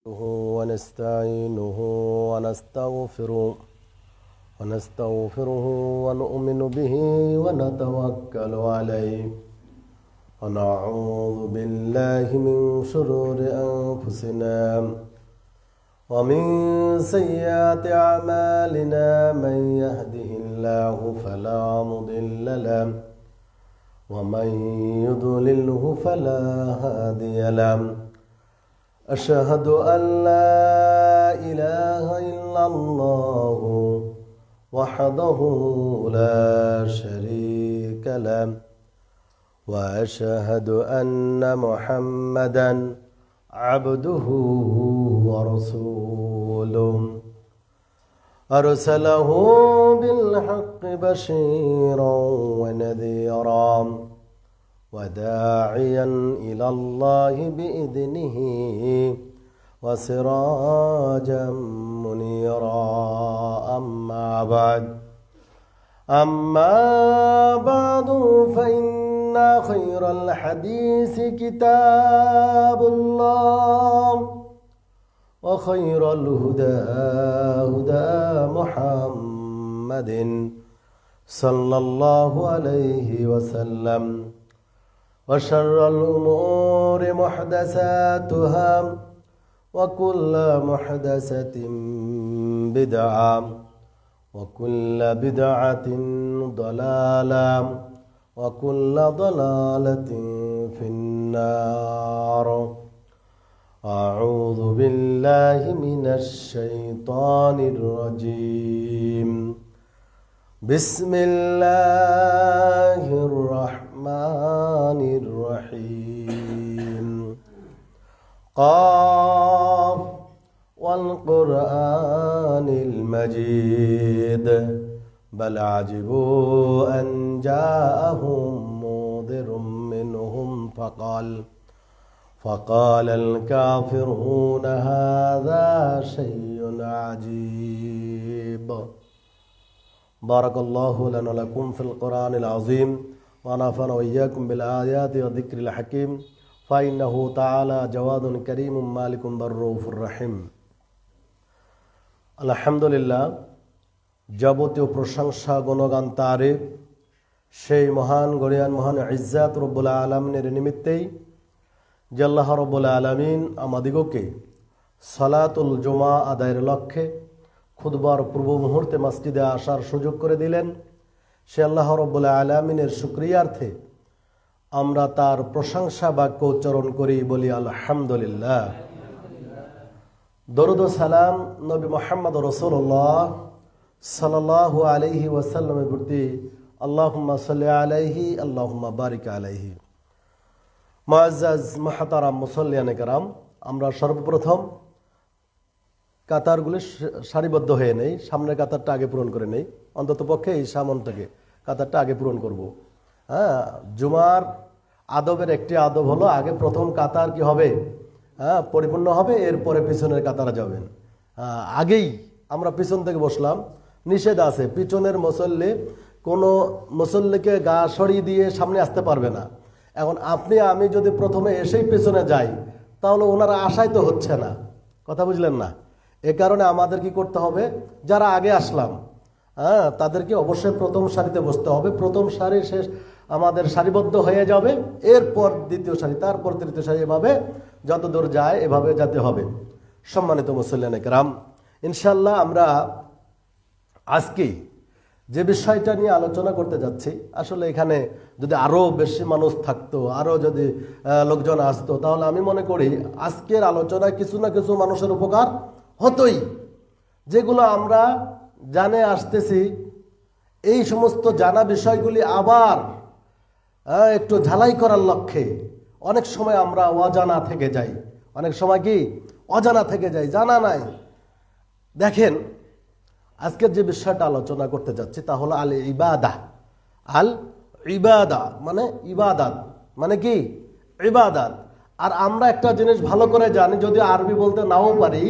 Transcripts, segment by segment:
ونستعينه ونستغفره ونؤمن به ونتوكل عليه ونعوذ بالله من شرور أنفسنا ومن سيئات أعمالنا من يهده الله فلا مضل له ومن يضلله فلا هادي له أشهد أن لا إله إلا الله وحده لا شريك له وأشهد أن محمدا عبده ورسوله أرسله بالحق بشيرا ونذيرا وداعيا إلى الله بإذنه وسراجا منيرا أما بعد فإن خير الحديث كتاب الله وخير الهدى هدى محمد صلى الله عليه وسلم وشر الأمور محدثاتها وكل محدثة بدعة وكل بدعة ضلالة وكل ضلالة في النار أعوذ بالله من الشيطان الرجيم بسم الله الرحمن الرحيم قاف والقرآن المجيد بل عجبوا أن جاءهم منذر منهم فقال الكافرون هذا شيء عجيب بارك الله لنا ولكم في القرآن العظيم ونفعنا وإياكم بالآيات والذكر الحكيم فإنه تعالى جواد كريم مالك بالرؤوف الرحيم আলহামদুলিল্লাহ, যাবতীয় প্রশংসা গুণগান তারিফ সেই মহান গরিয়ান মহান ইজ্জাত রব্বুল আলামিনের নিমিত্তেই যে আল্লাহ রব্বুল আলামিন আমাদিগকে সালাতুল জুমা আদায়ের লক্ষ্যে খুতবার পূর্ব মুহূর্তে মসজিদে আসার সুযোগ করে দিলেন। সে আল্লাহ রব্বুল আলামিনের শুকরিয়ার্থে আমরা তার প্রশংসা বাক্য উচ্চারণ করি, বলি আলহামদুলিল্লাহ। দরুদ ও সালাম নবী মুহাম্মদ রাসূলুল্লাহ সাল্লাল্লাহু আলাইহি ওয়াসাল্লামের প্রতি আল্লাহুম্মা সাল্লি আলাইহি আল্লাহুম্মা বারিক আলাইহি। মুআজ্জাজ মুহতারাম মুসাল্লিয়ানে কেরাম, আমরা সর্বপ্রথম কাতারগুলি সারিবদ্ধ হয়ে নেই, সামনের কাতারটা আগে পূরণ করে নেই, অন্তত পক্ষে এই সামনটাকে কাতারটা আগে পূরণ করব। জুমার আদবের একটি আদব হলো আগে প্রথম কাতার কি হবে, পরিপূর্ণ হবে, এরপরে পিছনের কাতারা যাবেন। আগেই আমরা পিছন থেকে বসলাম, নিষেধ আছে, পিছনের মুসল্লি কোনো মুসল্লিকে গা সরিয়ে দিয়ে সামনে আসতে পারবে না। এখন আপনি আমি যদি প্রথমে এসেই পিছনে যাই তাহলে ওনারা আশাই তো হচ্ছে না, কথা বুঝলেন না? এ কারণে আমাদের কি করতে হবে, যারা আগে আসলাম তাদেরকে অবশ্যই প্রথম সারিতে বসতে হবে। প্রথম সারি শেষ আমাদের সারিবদ্ধ হয়ে যাবে, এরপর দ্বিতীয় সারি, তারপর তৃতীয় সারি, এভাবে যত দূর যায় এভাবে যেতে হবে। সম্মানিত মুসল্লিয়ানে কেরাম, ইনশাল্লাহ আমরা আজকে যে বিষয়টা নিয়ে আলোচনা করতে যাচ্ছি, আসলে এখানে যদি আরও বেশি মানুষ থাকতো, আরও যদি লোকজন আসতো, তাহলে আমি মনে করি আজকের আলোচনায় কিছু না কিছু মানুষের উপকার হতোই। যেগুলো আমরা জানে আসতেছি, এই সমস্ত জানা বিষয়গুলি আবার একটু ঝালাই করার লক্ষ্যে অনেক সময় আমরা অজানা থেকে যাই, অনেক সময় কি অজানা থেকে যাই, জানা নাই। দেখেন, আজকের যে বিষয়টা আলোচনা করতে যাচ্ছি তা হলো আল ইবাদা মানে ইবাদাত, মানে কি ইবাদাত। আর আমরা একটা জিনিস ভালো করে জানি, যদি আরবি বলতে নাও পারি,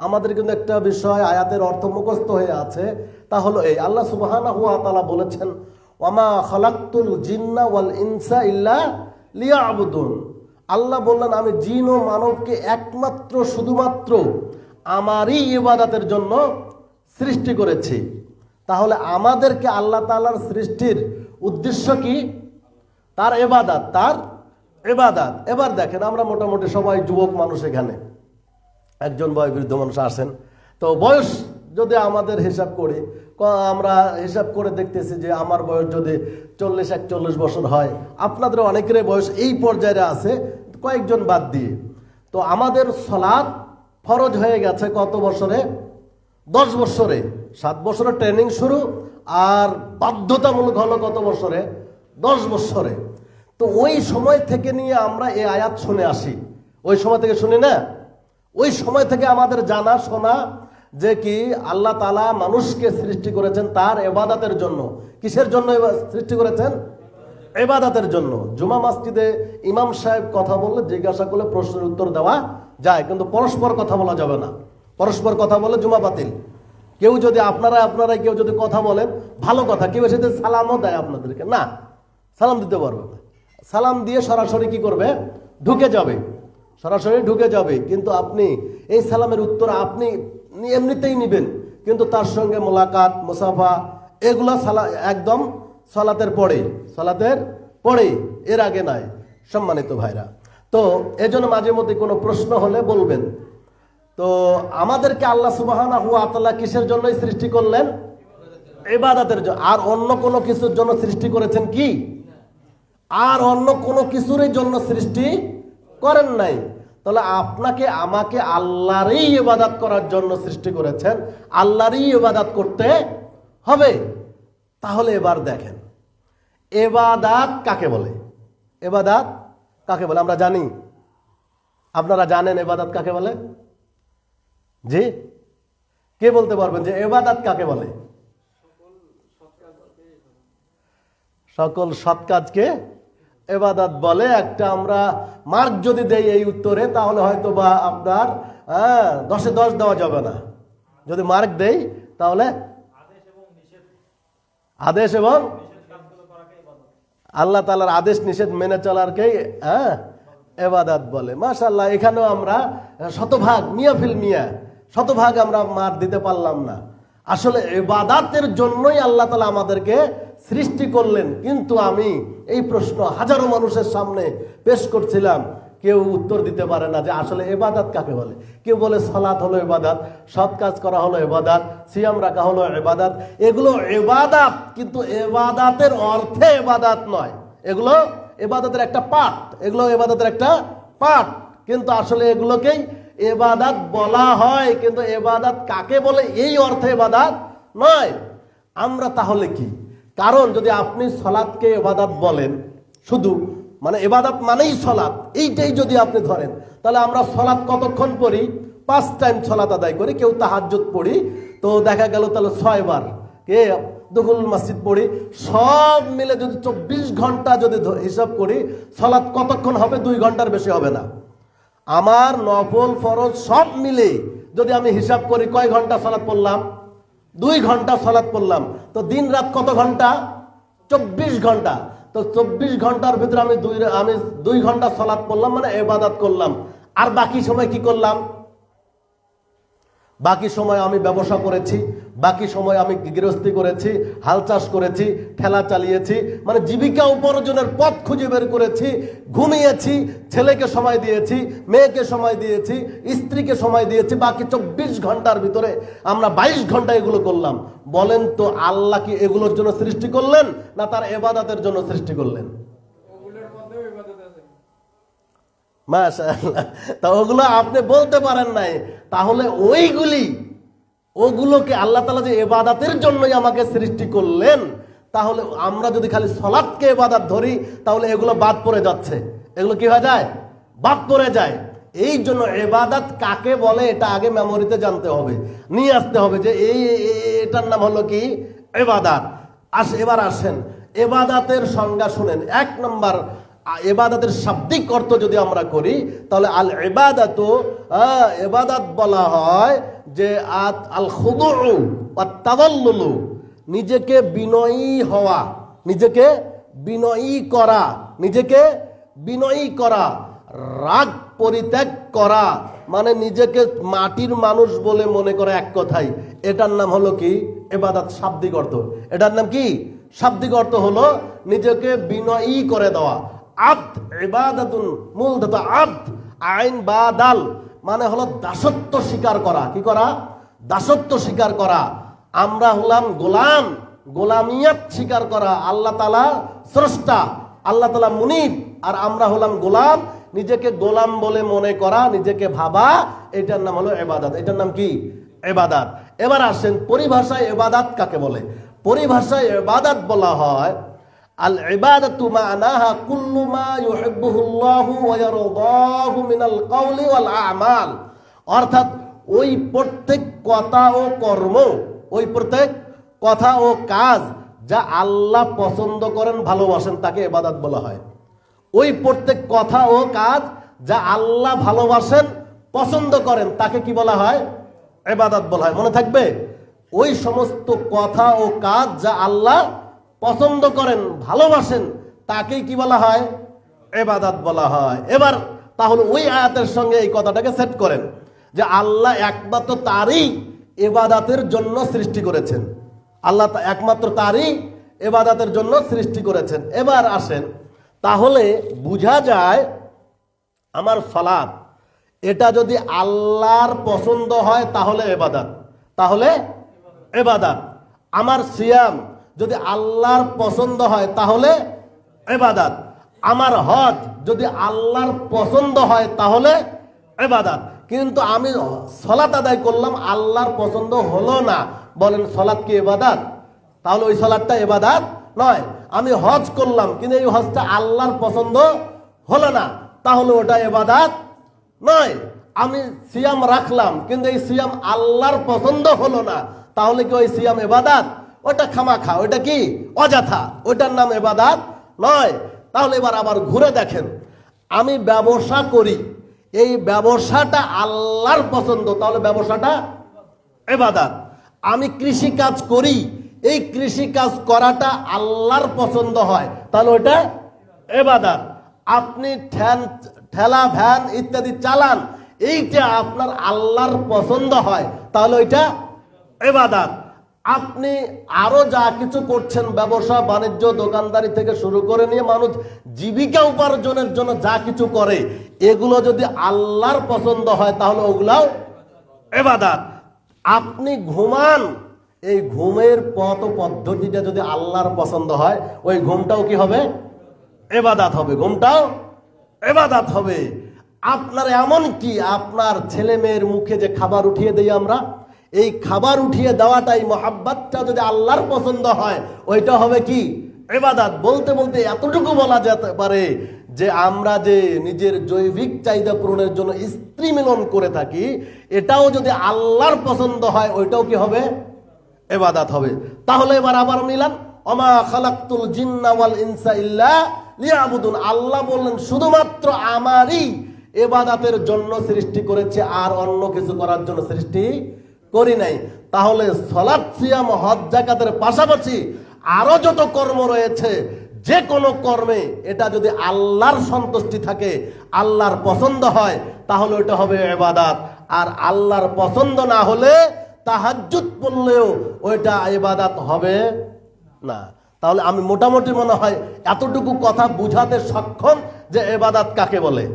আমাদের কিন্তু একটা বিষয় আয়াতের অর্থ মুখস্থ হয়ে আছে, তা হলো এই, আল্লাহ সুবহানাহু ওয়া তাআলা বলেছেন, ওয়ামা খালাকতুল জিন্না ওয়াল ইনসা ইল্লা লিয়াবুদুন, আল্লাহ বললেন আমি জিন ও মানবকে একমাত্র শুধুমাত্র আমারই ইবাদতের জন্য সৃষ্টি করেছি। তাহলে আমাদেরকে আল্লাহ তাআলার সৃষ্টির উদ্দেশ্য কি? তার ইবাদত, তার ইবাদত। এবার দেখেন, আমরা মোটামুটি সবাই যুবক মানুষ, এখানে একজন বয়োবৃদ্ধ মানুষ আসেন, তো বয়স যদি আমাদের হিসাব করি, আমরা হিসাব করে দেখতেছি যে আমার বয়স যদি 40-41 বছর হয়, আপনাদের অনেকেরই বয়স এই পর্যায়ে আছে, কয়েকজন বাদ দিয়ে। তো আমাদের সালাত ফরজ হয়ে গেছে কত বছরে? 10 বছরে। 7 বছরের ট্রেনিং শুরু, আর বাধ্যতামূলক হলো কত বছরে? 10 বছরে। তো ওই সময় থেকে নিয়ে আমরা এই আয়াত শুনে আসি, ওই সময় থেকে শুনি না? ওই সময় থেকে আমাদের জানা শোনা যে কি আল্লাহ তাআলা মানুষকে সৃষ্টি করেছেন তার ইবাদতের জন্য। কিসের জন্য সৃষ্টি করেছেন? ইবাদতের জন্য। জুমা মসজিদে ইমাম সাহেব কথা বললে, জিজ্ঞাসা করলে প্রশ্নের উত্তর দেওয়া যায়, কিন্তু পরস্পর কথা বলা যাবে না। পরস্পর কথা বলে জুমা বাতিল। কেউ যদি আপনারাই কেউ যদি কথা বলেন, ভালো কথা, কেউ এসে সালামও দেয় আপনাদেরকে, না, সালাম দিতে পারবে না। সালাম দিয়ে সরাসরি কি করবে? ঢুকে যাবে, সরাসরি ঢুকে যাবে। কিন্তু আপনি এই সালামের উত্তর আপনি এমনিতেই নিবেন, কিন্তু তার সঙ্গে মোলাকাত, মুসাফা এগুলা একদম সালাতের পরে, এর আগে নয়। সম্মানিত ভাইরা, তো এজন্য মাঝে মধ্যে কোনো প্রশ্ন হলে বলবেন। তো আমাদেরকে আল্লাহ সুবহানাহু ওয়া তাআলা কিসের জন্যই সৃষ্টি করলেন? ইবাদতের জন্য। আর অন্য কোনো কিছুর জন্য সৃষ্টি করেছেন কি? আর অন্য কোনো কিছুর জন্য সৃষ্টি করেন নাই। তাহলে আপনাকে আমাকে আল্লাহরই ইবাদত করার জন্য সৃষ্টি করেছেন, আল্লাহরই ইবাদত করতে হবে। তাহলে এবার দেখেন, ইবাদত কাকে বলে? ইবাদত কাকে বলে আমরা জানি? আপনারা জানেন ইবাদত কাকে বলে? জি, কে বলতে পারবেন যে ইবাদত কাকে বলে? সকল সৎ কাজকে ইবাদত বলে। একটা আমরা মার্ক যদি দেই এই উত্তরে, তাহলে হয়তো বা আপনার 10-এ 10 দেওয়া যাবে না। যদি মার্ক দেই তাহলে আদেশ এবং আল্লাহ তাআলার আদেশ নিষেধ মেনে চলারকেই ইবাদত বলে। মাশাআল্লাহ, এখানেও আমরা শতভাগ আমরা মার দিতে পারলাম না। আসলে ইবাদতের জন্যই আল্লাহ তাআলা আমাদেরকে সৃষ্টি করলেন। কিন্তু আমি এই প্রশ্ন হাজারো মানুষের সামনে পেশ করছিলাম, কেউ উত্তর দিতে পারে না যে আসলে ইবাদত কাকে বলে। কেউ বলে সালাত হলো ইবাদত, সৎ কাজ করা হলো ইবাদত, সিয়াম রাখা হলো ইবাদত। এগুলো ইবাদত, কিন্তু ইবাদতের অর্থে ইবাদত নয়। এগুলো ইবাদতের একটা পার্ট, কিন্তু আসলে এগুলোকেই ইবাদত বলা হয়। কিন্তু ইবাদত কাকে বলে এই অর্থে ইবাদত নয়। আমরা তাহলে কি? কারণ যদি আপনি সালাতকে ইবাদত বলেন, শুধু মানে ইবাদত মানেই সালাত, এইটাই যদি আপনি ধরেন, তাহলে আমরা সালাত কতক্ষণ পড়ি? 5 টাইম সালাত আদায় করি। কেউ তাহাজ্জুদ পড়ি, তো দেখা গেল তাহলে 6 বার। কে দুহুল মসজিদ পড়ি। সব মিলে যদি 24 ঘন্টা যদি হিসাব করি, সালাত কতক্ষণ হবে? 2 ঘন্টার বেশি হবে না। আমার নফল ফরজ সব মিলে যদি আমি হিসাব করি, কয় ঘন্টা সালাত পড়লাম? 2 ঘন্টা সালাত পড়লাম। তো দিন রাত কত ঘন্টা? 24 ঘন্টা। তো 24 ঘন্টার ভিতরে আমি 2 ঘন্টা সালাত পড়লাম, মানে ইবাদত করলাম। আর বাকি সময় কি করলাম? বাকি সময় আমি ব্যবসা করেছি, বাকি সময় আমি গৃহস্থী করেছি, হাল চাষ করেছি, ঠেলা চালিয়েছি, মানে জীবিকা উপার্জনের পথ খুঁজে বের করেছি, ঘুমিয়েছি, ছেলেকে সময় দিয়েছি, মেয়েকে সময় দিয়েছি, স্ত্রীকে সময় দিয়েছি। বাকি 24 ঘন্টার ভিতরে আমরা 22 ঘন্টা এগুলো করলাম। বলেন তো আল্লাহ কি এগুলোর জন্য সৃষ্টি করলেন, না তার ইবাদতের জন্য সৃষ্টি করলেন? মাশাআল্লাহ, তা ওগুলো আপনি বলতে পারেন নাই। তাহলে ওগুলোকে আল্লাহ তাআলা যে ইবাদতের জন্যই আমাকে সৃষ্টি করলেন, তাহলে আমরা যদি খালি সালাতকে ইবাদত ধরি, তাহলে এগুলো বাদ পড়ে যাচ্ছে। এগুলো কি হয়ে যায়? বাদ পড়ে যায়। এই জন্য ইবাদত কাকে বলে এটা আগে মেমোরিতে জানতে হবে, নিয়ে আসতে হবে যে এটার নাম হলো কি? ইবাদত। এবার আসেন ইবাদতের সংজ্ঞা শুনেন। 1 নম্বর, ইবাদতের শাব্দিক অর্থ যদি আমরা করি, তাহলে আল ইবাদাতু, ইবাদত বলা হয় যে আল খুদু ওয়াত তাদাল্লুল, নিজেকে বিনয়ী হওয়া, নিজেকে বিনয়ী করা, রাগ পরিত্যাগ করা, মানে নিজেকে মাটির মানুষ বলে মনে করে, এক কথাই এটার নাম হলো কি ইবাদত। শাব্দিক অর্থ এটার নাম কি? শাব্দিক অর্থ হলো নিজেকে বিনয়ী করে দেওয়া। আব্দ ইবাদাতুন, মূল ধাতু আব্দ, আইন বা দাল, মানে হলো দাসত্ব স্বীকার করা। কি করা? দাসত্ব স্বীকার করা। আমরা হলাম গোলাম, গোলামিয়াত স্বীকার করা। আল্লাহ তাআলা স্রষ্টা, আল্লাহ তাআলা মুনিব, আর আমরা হলাম গোলাম। নিজেকে গোলাম বলে মনে করা, নিজেকে ভাবা, এটার নাম হলো ইবাদত। এটার নাম কি? ইবাদত। এবার আসেন পরিভাষায় ইবাদত কাকে বলে। পরিভাষায় ইবাদত বলা হয় আল ইবাদাতু মা'নাহা কুল্লু মা ইউহিব্বুহুল্লাহু ওয়া ইয়ারদাহু মিনাল কওলি ওয়াল আমাল। অর্থাৎ ওই প্রত্যেক কথা ও কর্ম, ওই প্রত্যেক কথা ও কাজ যা আল্লাহ পছন্দ করেন, ভালোবাসেন, তাকে ইবাদত বলা হয়। ওই প্রত্যেক কথা ও কাজ যা আল্লাহ ভালোবাসেন, পছন্দ করেন, তাকে কি বলা হয়? ইবাদত বলা হয়। মনে থাকবে, ওই সমস্ত কথা ও কাজ যা আল্লাহ পছন্দ করেন, ভালোবাসেন, তাকে কি বলা হয়? ইবাদত বলা হয়। এবার তাহলে ওই আয়াতের সঙ্গে এই কথাটাকে সেট করেন যে আল্লাহ একমাত্র তারই ইবাদতের জন্য সৃষ্টি করেছেন। আল্লাহ একমাত্র তারই ইবাদতের জন্য সৃষ্টি করেছেন। এবার আসেন, তাহলে বোঝা যায় আমার সালাত, এটা যদি আল্লাহর পছন্দ হয় তাহলে ইবাদত, তাহলে ইবাদত। আমার সিয়াম যদি আল্লাহর পছন্দ হয় তাহলে ইবাদত। আমার হজ যদি আল্লাহর পছন্দ হয় তাহলে ইবাদত। কিন্তু আমি সালাত আদায় করলাম, আল্লাহর পছন্দ হলো না, বলেন সালাত কি ইবাদত? তাহলে ওই সালাতটা ইবাদত নয়। আমি হজ করলাম, কিন্তু এই হজটা আল্লাহর পছন্দ হলো না, তাহলে ওটা ইবাদত নয়। আমি সিয়াম রাখলাম, কিন্তু এই সিয়াম আল্লাহর পছন্দ হলো না, তাহলে কি ওই সিয়াম ইবাদত? ওটা খামাখা, ওটা কি অযথা, ওটার নাম ইবাদত নয়। তাহলে এবার আবার ঘুরে দেখেন, আমি ব্যবসা করি, এই ব্যবসাটা আল্লাহর পছন্দ, তাহলে ব্যবসাটা ইবাদত। আমি কৃষি কাজ করি, এই কৃষি কাজ করাটা আল্লাহর পছন্দ হয়, তাহলে ওটা ইবাদত। আপনি ঠেলা ভ্যান ইত্যাদি চালান, এইটা আপনার আল্লাহর পছন্দ হয়, তাহলে ওইটা ইবাদত। আপনি আরো যা কিছু করছেন, ব্যবসা বাণিজ্য, দোকানদারি থেকে শুরু করে নিয়ে মানুষ জীবিকা উপার্জনের জন্য যা কিছু করে, এগুলো যদি আল্লাহর পছন্দ হয় তাহলে ওগুলাও ইবাদত। আপনি ঘুমান, এই ঘুমের পথ পদ্ধতিটা যদি আল্লাহর পছন্দ হয়, ওই ঘুমটাও কি হবে? ইবাদত হবে, ঘুমটাও ইবাদত হবে। আপনার এমন কি আপনার ছেলে মেয়ের মুখে যে খাবার উঠিয়ে দেই আমরা, এই খাবার উঠিয়ে দেওয়াটাই, মহাব্বতটা যদি আল্লাহর পছন্দ হয়, ওইটা হবে কি? ইবাদত। বলতে বলতে এতটুকু বলা যেতে পারে যে আমরা যে নিজের জৈবিক চাহিদা পূরণের জন্য স্ত্রী মিলন করে থাকি, এটাও যদি আল্লাহর পছন্দ হয়, ওইটাও কি হবে? ইবাদত হবে। তাহলে এবার আবার মিলান, ওমা খালাকতুল জিন্না ওয়াল ইনসা ইল্লা লিয়াবুদুন। আল্লাহ বললেন শুধুমাত্র আমারই ইবাদতের জন্য সৃষ্টি করেছে, আর অন্য কিছু করার জন্য সৃষ্টি করি নাই। তাহলে সালাত, সিয়াম, হজ, যাকাতের পাশাপাশি আরো যত কর্ম রয়েছে, যে কোনো কর্মে এটা যদি আল্লাহর সন্তুষ্টি থাকে, আল্লাহর পছন্দ হয়, তাহলে ওটা হবে ইবাদত। আর আল্লাহর পছন্দ না হলে তাহাজ্জুদ পড়লেও ওইটা ইবাদত হবে না। তাহলে আমি মোটামুটি মনে হয় এতটুকু কথা বুঝাতে সক্ষম যে ইবাদত কাকে বলে।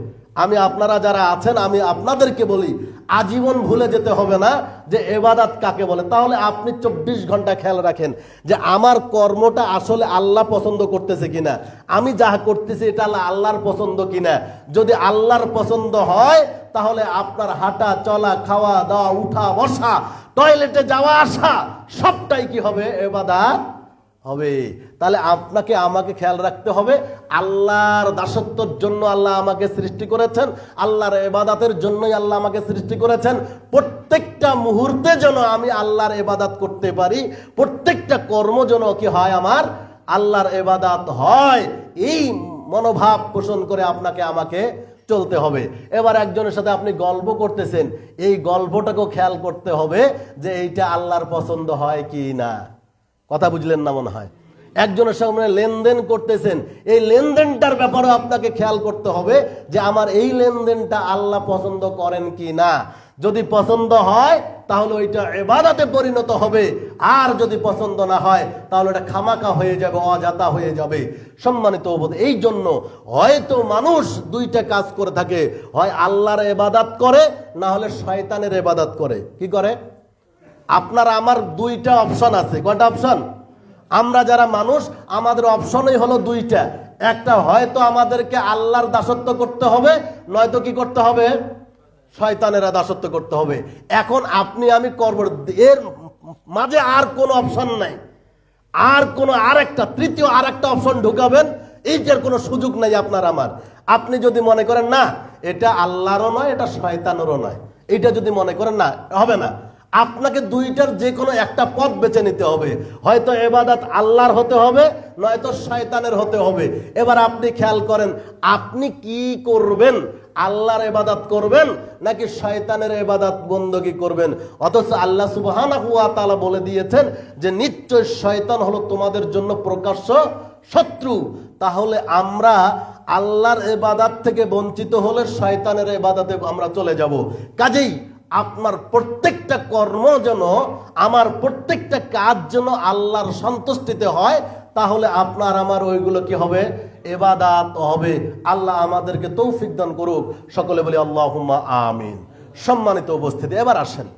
আমি আপনারা যারা আছেন, আমি আপনাদেরকে বলি, আজীবন ভুলে যেতে হবে না যে ইবাদত কাকে বলে। তাহলে আপনি 24 ঘন্টা খেয়াল রাখেন যে আমার কর্মটা আসলে আল্লাহ পছন্দ করতেছে কিনা, আমি যা করতেছি এটা আল্লাহর পছন্দ কিনা। যদি আল্লাহর পছন্দ হয়, তাহলে আপনার হাঁটা চলা, খাওয়া দাওয়া, উঠা বসা, টয়লেটে যাওয়া আসা, সবটাই কি হবে? ইবাদত হবে। তাহলে আপনাকে আমাকে খেয়াল রাখতে হবে, আল্লাহর দাসত্বের জন্য আল্লাহ আমাকে সৃষ্টি করেছেন, আল্লাহর ইবাদতের জন্যই আল্লাহ আমাকে সৃষ্টি করেছেন। প্রত্যেকটা মুহূর্তে যেন আমি আল্লাহর ইবাদত করতে পারি, প্রত্যেকটা কর্ম যেন কি হয়? আমার আল্লাহর ইবাদত হয়। এই মনোভাব পোষণ করে আপনাকে আমাকে চলতে হবে। এবার একজনের সাথে আপনি গল্প করতেছেন, এই গল্পটাকেও খেয়াল করতে হবে যে এইটা আল্লাহর পছন্দ হয় কি না। কথা বুঝলেন না মনে হয়? একজনের সঙ্গে লেনদেন করতেছেন, এই লেনদেনটার ব্যাপারে আপনাকে খেয়াল করতে হবে যে আমার এই লেনদেনটা আল্লাহ পছন্দ করেন কি না। যদি পছন্দ হয় তাহলে ওইটা ইবাদতে পরিণত হবে, আর যদি পছন্দ না হয় তাহলে এটা খামাকা হয়ে যাবে, অজাতা হয়ে যাবে। সম্মানিত উপস্থিতি, এই জন্য হয়তো মানুষ দুইটা কাজ করে থাকে, হয় আল্লাহর ইবাদত করে, না হলে শয়তানের ইবাদত করে। কি করে? আপনার আমার দুইটা অপশন আছে। কয়টা অপশন? আমরা যারা মানুষ, আমাদের অপশনই হলো দুইটা। একটা, হয়তো আমাদেরকে আল্লাহর দাসত্ব করতে হবে, নয়তো কি করতে হবে? শয়তানেরা দাসত্ব করতে হবে। এখন আপনি আমি করব, এর মাঝে আর কোনো অপশন নাই, আর একটা তৃতীয় আর একটা অপশন ঢুকাবেন, এইটার কোনো সুযোগ নাই আপনার আমার। আপনি যদি মনে করেন না এটা আল্লাহরও নয়, এটা শয়তানেরও নয়, এটা যদি মনে করেন, না হবে না। আপনাকে দুইটার যে কোনো একটা পথ বেছে নিতে হবে, হয়তো ইবাদত আল্লাহর হতে হবে, নয়তো শয়তানের হতে হবে। এবার আপনি খেয়াল করেন, আপনি কি করবেন? আল্লাহর ইবাদত করবেন নাকি শয়তানের ইবাদত বندگی করবেন? অথচ আল্লাহ সুবহানাহু ওয়া তাআলা বলে দিয়েছেন যে নিশ্চয় শয়তান হলো তোমাদের জন্য প্রকাশ্য শত্রু। তাহলে আমরা আল্লাহর ইবাদত থেকে বঞ্চিত হলে শয়তানের ইবাদতে আমরা চলে যাব। কাজেই আপনার প্রত্যেকটা কর্ম যেন, আমার প্রত্যেকটা কাজ যেন আল্লাহর সন্তুষ্টিতে হয়, তাহলে আপনার আমার ওইগুলো কি হবে? ইবাদত হবে। আল্লাহ আমাদেরকে তৌফিক দান করুক। সকলে বলি আল্লাহুম্মা আমিন। সম্মানিত উপস্থিতি, এবার আসেন,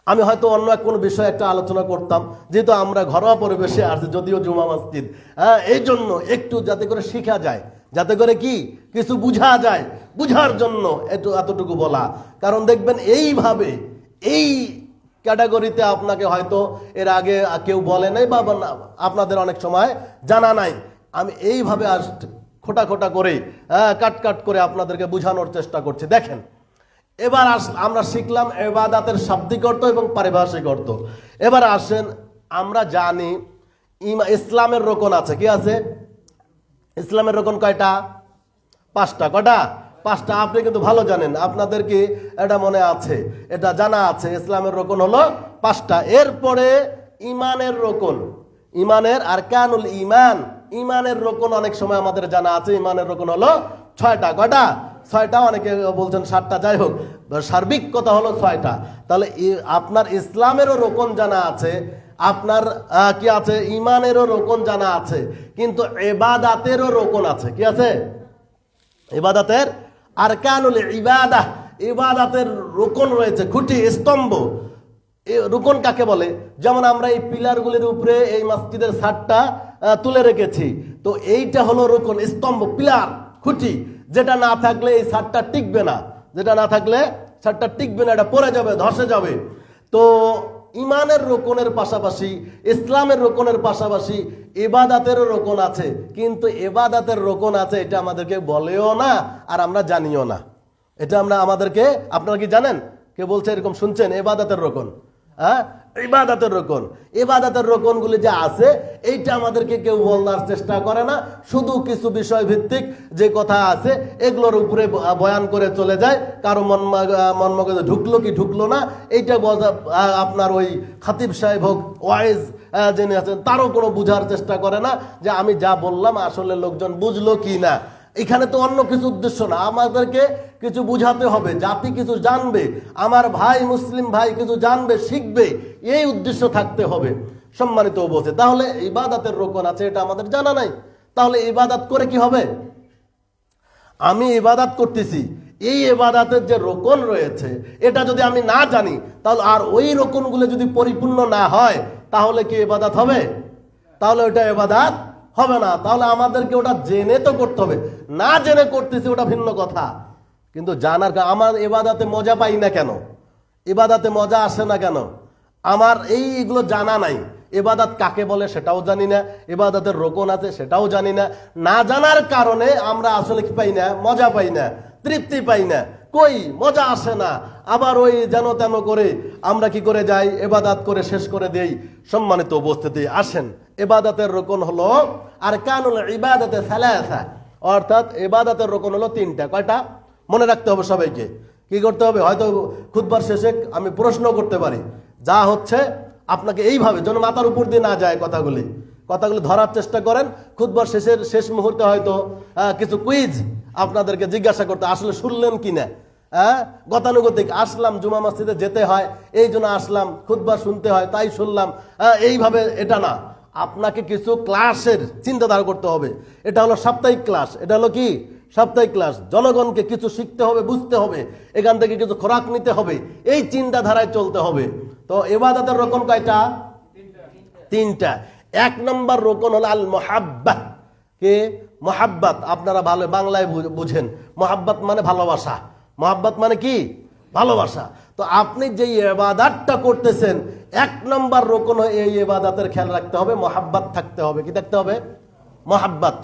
আমি হয়তো অন্য কোনো বিষয়ে একটা আলোচনা করতাম, যেহেতু আমরা ঘরোয়া পরিবেশে আসছি, যদিও জুমা মসজিদ, এই জন্য একটু যাতে করে শিখা যায়, যাতে করে কি কিছু বুঝা যায়, বুঝার জন্য একটু এতটুকু বলা। কারণ দেখবেন এইভাবে, এই ক্যাটাগরিতে আপনাকে হয়তো এর আগে কেউ বলে নাই, বা আপনাদের অনেক সময় জানা নাই। আমি এইভাবে আজ খোটা খোটা করে, কাট কাট করে আপনাদেরকে বুঝানোর চেষ্টা করছি। দেখেন, এবার আমরা শিখলাম ইবাদতের শাব্দিক অর্থ এবং পারিভাষিক অর্থ। এবার আসেন, আমরা জানি ইসলামের রোকন আছে। কি আছে? ইসলামের রোকন কয়টা? 5টা। কয়টা? 5টা। আপনি কিন্তু ভালো জানেন, আপনাদের কি এটা মনে আছে, এটা জানা আছে, ইসলামের রোকন হলো 5টা। এরপরে ইমানের রোকন, ইমানের আরকানুল ইমান, ইমানের রোকন অনেক সময় আমাদের জানা আছে। ইমানের রোকন হলো 6টা। কয়টা? 6টা। অনেকে বলছেন 7টা, যাই হোক, সার্বিক কথা হলো 6টা। তাহলে আপনার ইসলামেরও রোকন জানা আছে, আপনার কি আছে? ইমানেরও রোকন জানা আছে, কিন্তু ইবাদতেরও রোকন আছে। কি আছে? ইবাদতের আরকানুল ইবাদাহ, ইবাদতের রোকন রয়েছে, খুঁটি, স্তম্ভ। রুকন কাকে বলে? যেমন আমরা এই পিলারগুলির উপরে এই মসজিদের ছাদটা তুলে রেখেছি, তো এইটা হলো রুকন, স্তম্ভ, পিলার, খুঁটি। যেটা না থাকলে এই ছাদটা টিকবে না, যেটা না থাকলে ছাদটা টিকবে না, এটা পড়ে যাবে, ধসে যাবে। তো ইমানের রোকনের পাশাপাশি, ইসলামের রোকনের পাশাপাশি ইবাদতেরও রোকন আছে, কিন্তু ইবাদতের রোকন আছে এটা আমাদেরকে বলেও না, আর আমরা জানিও না। এটা আমাদেরকে, আপনারা কি জানেন? কে বলছে এরকম শুনছেন? ইবাদতের রোকন, ইবাদতের রোকন, ইবাদতের রোকনগুলি যে আছে এইটা আমাদেরকে কেউ বলার চেষ্টা করে না। শুধু কিছু বিষয় ভিত্তিক যে কথা আছে এগুলোর উপরে বয়ান করে চলে যায়। কারো মন মগজে ঢুকলো কি ঢুকলো না এইটা আপনার ওই খাতিব সাহেব হোক, ওয়াইজ যিনি আছেন, তারও কোনো বুঝার চেষ্টা করে না যে আমি যা বললাম আসলে লোকজন বুঝলো কি না। এখানে তো অন্য কিছু উদ্দেশ্য না, আমাদেরকে কিছু বুঝাতে হবে, জাতি কিছু জানবে, আমার ভাই মুসলিম ভাই কিছু জানবে, শিখবে, এই উদ্দেশ্য থাকতে হবে। সম্মানিত উপস্থিতি, তাহলে ইবাদতের রোকন আছে এটা আমাদের জানা নাই। তাহলে ইবাদত করে কি হবে? আমি ইবাদত করতেছি, এই ইবাদতের যে রোকন রয়েছে এটা যদি আমি না জানি, তাহলে আর ওই রোকনগুলো যদি পরিপূর্ণ না হয় তাহলে কি ইবাদত হবে? তাহলে ওটা ইবাদত হবে না। তাহলে আমাদেরকে ওটা জেনে তো করতে হবে, না জেনে করতেছি ওটা ভিন্ন কথা। কিন্তু জানার, আমার ইবাদতে মজা পাই না কেন? ইবাদতে মজা আসে না কেন? আমার এইগুলো জানা নাই। ইবাদত কাকে বলে সেটাও জানি না, ইবাদতের রোকন আছে সেটাও জানি না। না জানার কারণে আমরা আসলে কি পাই না? মজা পাই না, তৃপ্তি পাই না, কই মজা আসে না। আবার ওই যেন তেন করে আমরা কি করে যাই? ইবাদত করে শেষ করে দেই। সম্মানিত উপস্থিতি, আসেন, ইবাদতের রোকন হলো আরকানুল ইবাদতে সালাসা, অর্থাৎ ইবাদতের রোকন হলো 3টা। কয়টা? মনে রাখতে হবে সবাইকে। কি করতে হবে? হয়তো খুতবার শেষে আমি প্রশ্ন করতে পারি, যা হচ্ছে আপনাকে এইভাবে যেন মাথার উপর দিয়ে না যায় কথাগুলি, কথাগুলো ধরার চেষ্টা করেন। খুতবার শেষ মুহূর্তে হয়তো কিছু কুইজ আপনাদেরকে জিজ্ঞাসা করতে, আসলে শুনলেন কিনা, গতানুগতিক আসলাম, জুমা মসজিদে যেতে হয় এই জন্য আসলাম, খুতবা শুনতে হয় তাই শুনলাম, এইভাবে এটা না। আপনাকে কিছু ক্লাসের চিন্তাধারা করতে হবে। এটা হলো সাপ্তাহিক ক্লাস, এটা হলো কি সাপ্তাহিক ক্লাস। জনগণকে কিছু শিখতে হবে, বুঝতে হবে, এখান থেকে কিছু খোরাক নিতে হবে, এই চিন্তাধারায় চলতে হবে। তো ইবাদতের রকম কয়টা? তিনটা। 1 নম্বর রকম হলো আল মুহাব্বাত। কে? মুহাব্বাত। আপনারা ভালো বাংলায় বুঝেন, মুহাব্বাত মানে ভালোবাসা। মুহাব্বাত মানে কি? ভালোবাসা। তো আপনি যে ইবাদতটা করতেছেন 1 নম্বর রকম, এই ইবাদতের খেয়াল রাখতে হবে, মুহাব্বাত থাকতে হবে। কি থাকতে হবে? মুহাব্বাত।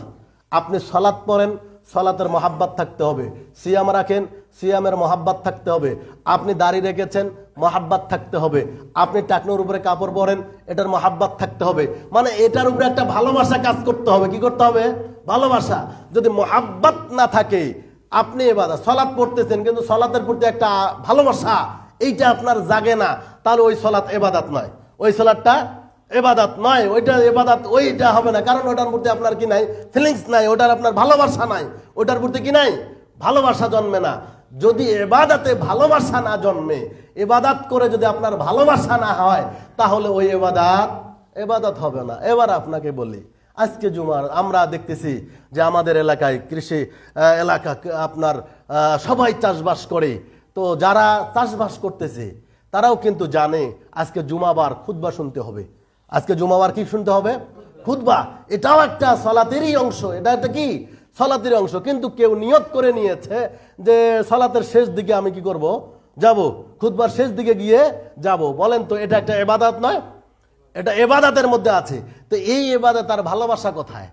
আপনি সালাত পড়েন, সালাতের মুহাব্বাত থাকতে হবে। সিয়াম রাখেন, সিয়ামের মুহাব্বাত থাকতে হবে। আপনি দাড়ি রেখেছেন, মুহাব্বাত থাকতে হবে। আপনি টাকনোর উপরে কাপড় পরেন, এটার মুহাব্বাত থাকতে হবে। মানে এটার উপরে একটা ভালোবাসা কাজ করতে হবে। কি করতে হবে? ভালোবাসা। যদি মুহাব্বাত না থাকে, আপনি ইবাদত সালাত পড়তেছেন কিন্তু সালাতের প্রতি একটা ভালোবাসা এইটা আপনার জাগে না, তাহলে ওই সালাত ইবাদত নয়, ওই সালাতটা ইবাদত নয়, ওইটা ইবাদত ওইটা হবে না। কারণ ওটার প্রতি আপনার কি নাই? ফিলিংস নাই, ওটার আপনার ভালোবাসা নাই, ওটার প্রতি কি নাই? ভালোবাসা জন্মে না। যদি ইবাদতে ভালোবাসা না জন্মে, ইবাদত করে যদি আপনার ভালোবাসা না হয়, তাহলে ওই ইবাদত হবে না। এবার আপনাকে বলি, আজকে জুমার আমরা দেখতেছি যে আমাদের এলাকায় কৃষি এলাকা, আপনার সবাই চাষবাস করে। তো যারা চাষবাস করতেছে তারাও কিন্তু জানে আজকে জুমাবার খুতবা শুনতে হবে। আজকে জুমাবার কি শুনতে হবে? খুতবা। এটাও একটা সালাতেরই অংশ, এটা একটা কি? সালাতের অংশ। কিন্তু কেউ নিয়ত করে নিয়েছে যে সালাতের শেষ দিকে আমি কি করব? যাব, খুতবার শেষ দিকে গিয়ে যাব। বলেন তো এটা একটা ইবাদত নয়? এটা ইবাদতের মধ্যে আছে। তো এই ইবাদত আর ভালোবাসা কোথায়?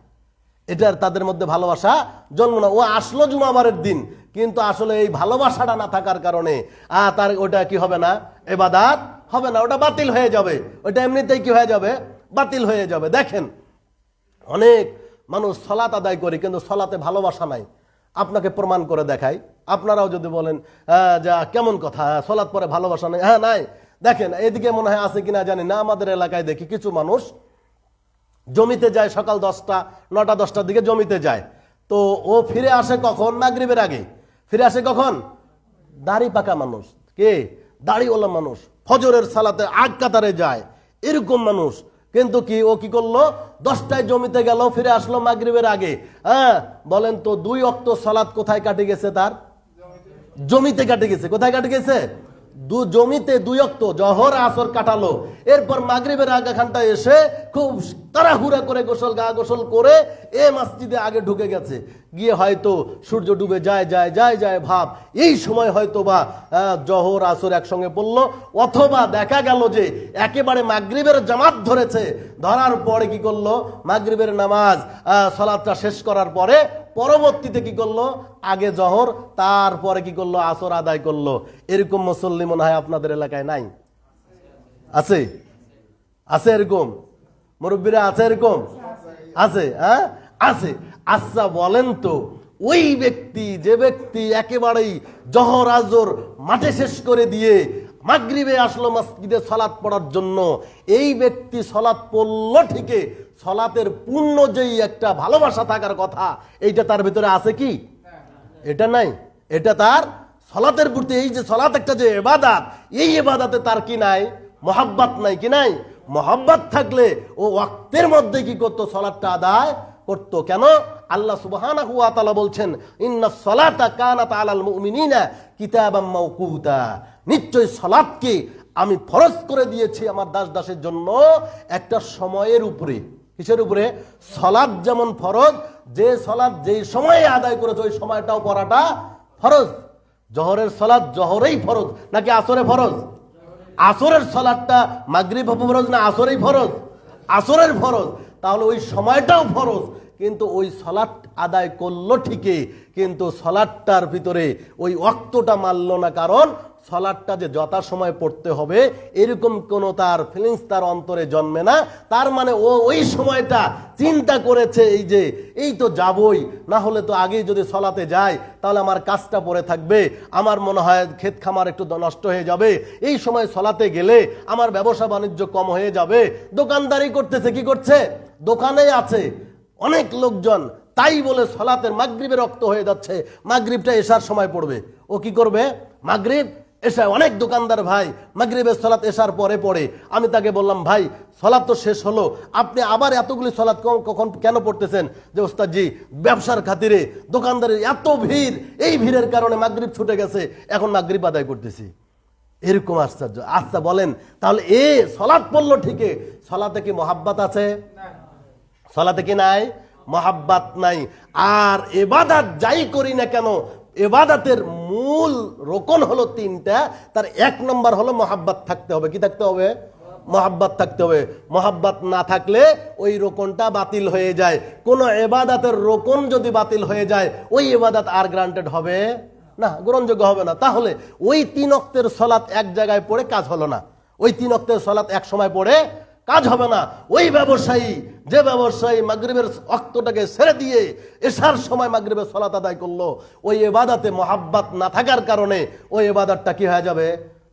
এটার তাদের মধ্যে ভালোবাসা জন্ম না। ও আসলো জুমাবারের দিন, কিন্তু আসলে এই ভালোবাসাটা না থাকার কারণে তার ওটা কি হবে না? ইবাদত হবে না, ওটা বাতিল হয়ে যাবে। ওটা এমনিতেই কি হয়ে যাবে? বাতিল হয়ে যাবে। দেখেন, অনেক মানুষ সালাত আদায় করে কিন্তু সালাতে ভালোবাসা নাই। আপনাকে প্রমাণ করে দেখাই, আপনারাও যদি বলেন যা কেমন কথা, সালাত পরে ভালোবাসা নেই। হ্যাঁ, নাই। দেখেন, এদিকে মনে হয় আছে কিনা জানি না, আমাদের এলাকায় দেখি কিছু মানুষ জমিতে যায় সকাল 10টা 9টা 10টার দিকে জমিতে যায়। তো ও ফিরে আসে কখন? মাগরিবের আগে। ফিরে আসে কখন? দাড়ি পাকা মানুষ, কে? দাড়িওয়ালা মানুষ, ফজরের সালাতে আগ কাতারে যায়, এরকম মানুষ। কিন্তু কি ও কি করলো? 10টায় জমিতে গেল, ফিরে আসলো মাগরিবের আগে। হ্যাঁ, বলেন তো 2 ওয়াক্ত সালাত কোথায় কাটে গেছে? তার জমিতে কাটে গেছে। কোথায় কাটে গেছে? জমিতে 2 ওয়াক্ত জহর আসর কাটালো। এরপর মাগরিবের আগে খানটা এসে খুব তাড়াহুড়া করে গোসল করে মসজিদে আগে ঢুকে গেছে। গিয়ে হয়তো সূর্য ডুবে যায় যায় যায় যায় ভাব, এই সময় হয়তো বা জহর আসর একসঙ্গে পড়লো। অথবা দেখা গেল যে একেবারে মাগরিবের জামাত ধরেছে, ধরার পরে কি করলো? মাগরিবের নামাজ সালাতটা শেষ করার পরে পরবর্তীতে কি করলো? আগে জহর, তারপরে কি করলো? আসর আদায় করলো। এরকম মুসল্লি মনে হয় আপনাদের এলাকায় নাই? আছে? আছে এরকম মুরব্বীরা? আছে এরকম? আছে? হ্যাঁ, আছে। আচ্ছা বলেন তো, ওই ব্যক্তি, যে ব্যক্তি একেবারেই জহর আসর মাঠে শেষ করে দিয়ে মাগরিবে আসলো মসজিদে সালাত পড়ার জন্য, এই ব্যক্তি সালাত পড়লো ঠিকই, সালাতের পূর্ণ যেই একটা ভালোবাসা থাকার কথা, এইটা তার ভিতরে আছে কি? এটা নাই। এটা তার সালাতের প্রতি, এই যে সালাত একটা যে ইবাদত, এই ইবাদতে তার কি নাই? মুহাব্বত নাই। কি নাই? মুহাব্বত থাকলে ও ওয়াক্তের মধ্যে কি করতো? সালাতটা আদায় করতো। কেন? আল্লাহ সুবহানাহু ওয়া তাআলা বলছেন, ইন্নাস সালাতা কানাত আলাল মুমিনিনা কিতাবাম মাওকুতা। নিশ্চয়ই সালাতকে আমি ফরজ করে দিয়েছি আমার দাস দাসের জন্য একটা সময়ের উপরে। কিসের উপরে? সালাত যেমন ফরজ, যে সালাত যেই সময়ে আদায় করেছে ওই সময়টাও পড়াটা ফরজ। জহরের সালাত জহরেই ফরজ নাকি আসরে ফরজ? আসরের সালাতটা মাগরিব ফরজ না আসরেই ফরজ? আসরের ফরজ। তাহলে ওই সময়টাও ফরজ, কিন্তু ওই সালাত আদায় করলো ঠিকই, কিন্তু সালাতটার ভিতরে ওই ওয়াক্তটা মানলো না। কারণ সালাতটা যে যথাসময়ে পড়তে হবে এরকম কোনো তার ফিলিংস তার অন্তরে জন্মে না। তার মানে ও ওই সময়টা চিন্তা করেছে, এই যে এই তো যাবই, না হলে তো আগেই যদি সালাতে যায় তাহলে আমার কাজটা পড়ে থাকবে, আমার মনে হয় ক্ষেত খামার একটু নষ্ট হয়ে যাবে, এই সময় সালাতে গেলে আমার ব্যবসা বাণিজ্য কম হয়ে যাবে। দোকানদারি করতেছে, কি করছে? দোকানে আছে অনেক লোকজন, তাই বলে সালাতের মাগরিবের রক্ত হয়ে যাচ্ছে, মাগরিবটা এশার সময় পড়বে। ও কি করবে? মাগরিব এশা, অনেক দোকানদার ভাই মাগরিবের সালাত এশার পরে পড়ে। আমি তাকে বললাম, ভাই সালাত তো শেষ হলো, আপনি আবার এতগুলি সালাত কখন কেন পড়তেছেন? যে ওস্তাদ জি, ব্যবসার খাতিরে দোকানদারের এত ভিড়, এই ভিড়ের কারণে মাগরিব ছুটে গেছে, এখন মাগরিব আদায় করতেছি। এরকম আশ্চর্য। আচ্ছা বলেন, তাহলে সালাত পড়লো ঠিকই, সালাতে কি মহাব্বত আছে? সালাতে কি নাই? মহাব্বত নাই। আর ইবাদত যাই করি না কেন, ইবাদতের মূল রোকন হলো তিনটা, তার এক নম্বর হলো মহাব্বত থাকতে হবে। কি থাকতে হবে? মহাব্বত থাকতে হবে। মহাব্বত না থাকলে ওই রোকনটা বাতিল হয়ে যায়। কোন ইবাদতের রোকন যদি বাতিল হয়ে যায়, ওই ইবাদত আর গ্রান্টেড হবে না, গ্রহণযোগ্য হবে না। তাহলে ওই 3 ওয়াক্তের সালাত এক জায়গায় পড়ে কাজ হলো না, ওই 3 ওয়াক্তের সালাত এক সময় পড়ে কাজ হবে না। ওই ব্যবসায়ী, যে ব্যবসায়ী মাগরিবের ওয়াক্তটাকে ছেড়ে দিয়ে এশার সময় মাগরিবের সালাত আদায় করলো, ওই ইবাদতে মহাব্বত না থাকার কারণে ওই ইবাদতটা কি হয়ে যাবে?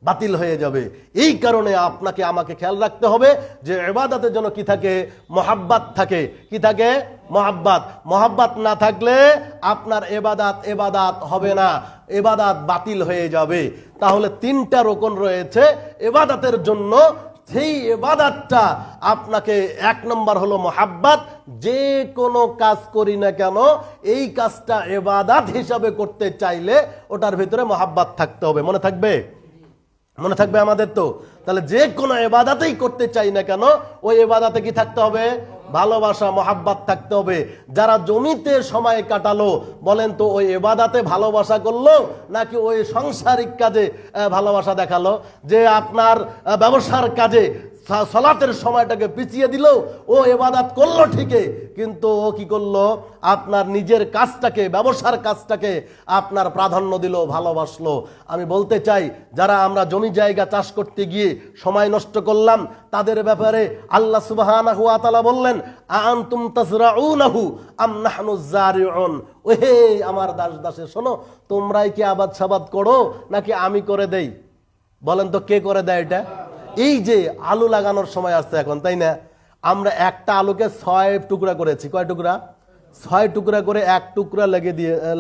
বাতিল হয়ে যাবে। এই কারণে আপনাকে আমাকে খেয়াল রাখতে হবে যে ইবাদতের জন্য কি থাকে? মহাব্বত থাকে। কি থাকে? মহাব্বত। মহাব্বত না থাকলে আপনার ইবাদত হবে না, ইবাদত বাতিল হয়ে যাবে। তাহলে 3টা রোকন রয়েছে ইবাদতের জন্য। সেই ইবাদতটা আপনাকে এক নম্বর হলো মহাব্বত। যে কোনো কাজ করি না কেন, এই কাজটা ইবাদত হিসাবে করতে চাইলে ওটার ভিতরে মহাব্বত থাকতে হবে। মনে থাকবে? মনে থাকবে আমাদের তো? তাহলে যে কোনো ইবাদতেই করতে চাই না কেন, ওই ইবাদতে কি থাকতে হবে? ভালোবাসা, মহাব্বত থাকতে হবে। যারা জমিতে সময় কাটালো, বলেন তো ওই ইবাদতে ভালোবাসা করলো নাকি ওই সাংসারিক কাজে ভালোবাসা দেখালো? যে আপনার ব্যবসার কাজে সালাতের সময়টাকে পিছিয়ে দিল, ও ইবাদত করলো ঠিকই, কিন্তু ও কি করলো? আপনার নিজের কাজটাকে, ব্যবসার কাজটাকে আপনার প্রাধান্য দিল, ভালোবাসলো। আমি বলতে চাই, যারা আমরা জমি জায়গা চাষ করতে গিয়ে সময় নষ্ট করলাম, তাদের ব্যাপারে আল্লাহ সুবহানাহু ওয়া তাআলা বললেন, আনতুম তাজরাউনাহু আম নাহনুজ জারিউন। ওহে আমার দাসে শোনো, তোমরাই কি আবাদ সাবাদ করো নাকি আমি করে দেই? বলেন তো কে করে দেয় এটা? এই যে আলু লাগানোর সময় আসছে এখন, তাই না? আমরা একটা আলুকে 6 টুকরা করেছি। কয় টুকরা? 6 টুকরা করে 1 টুকরা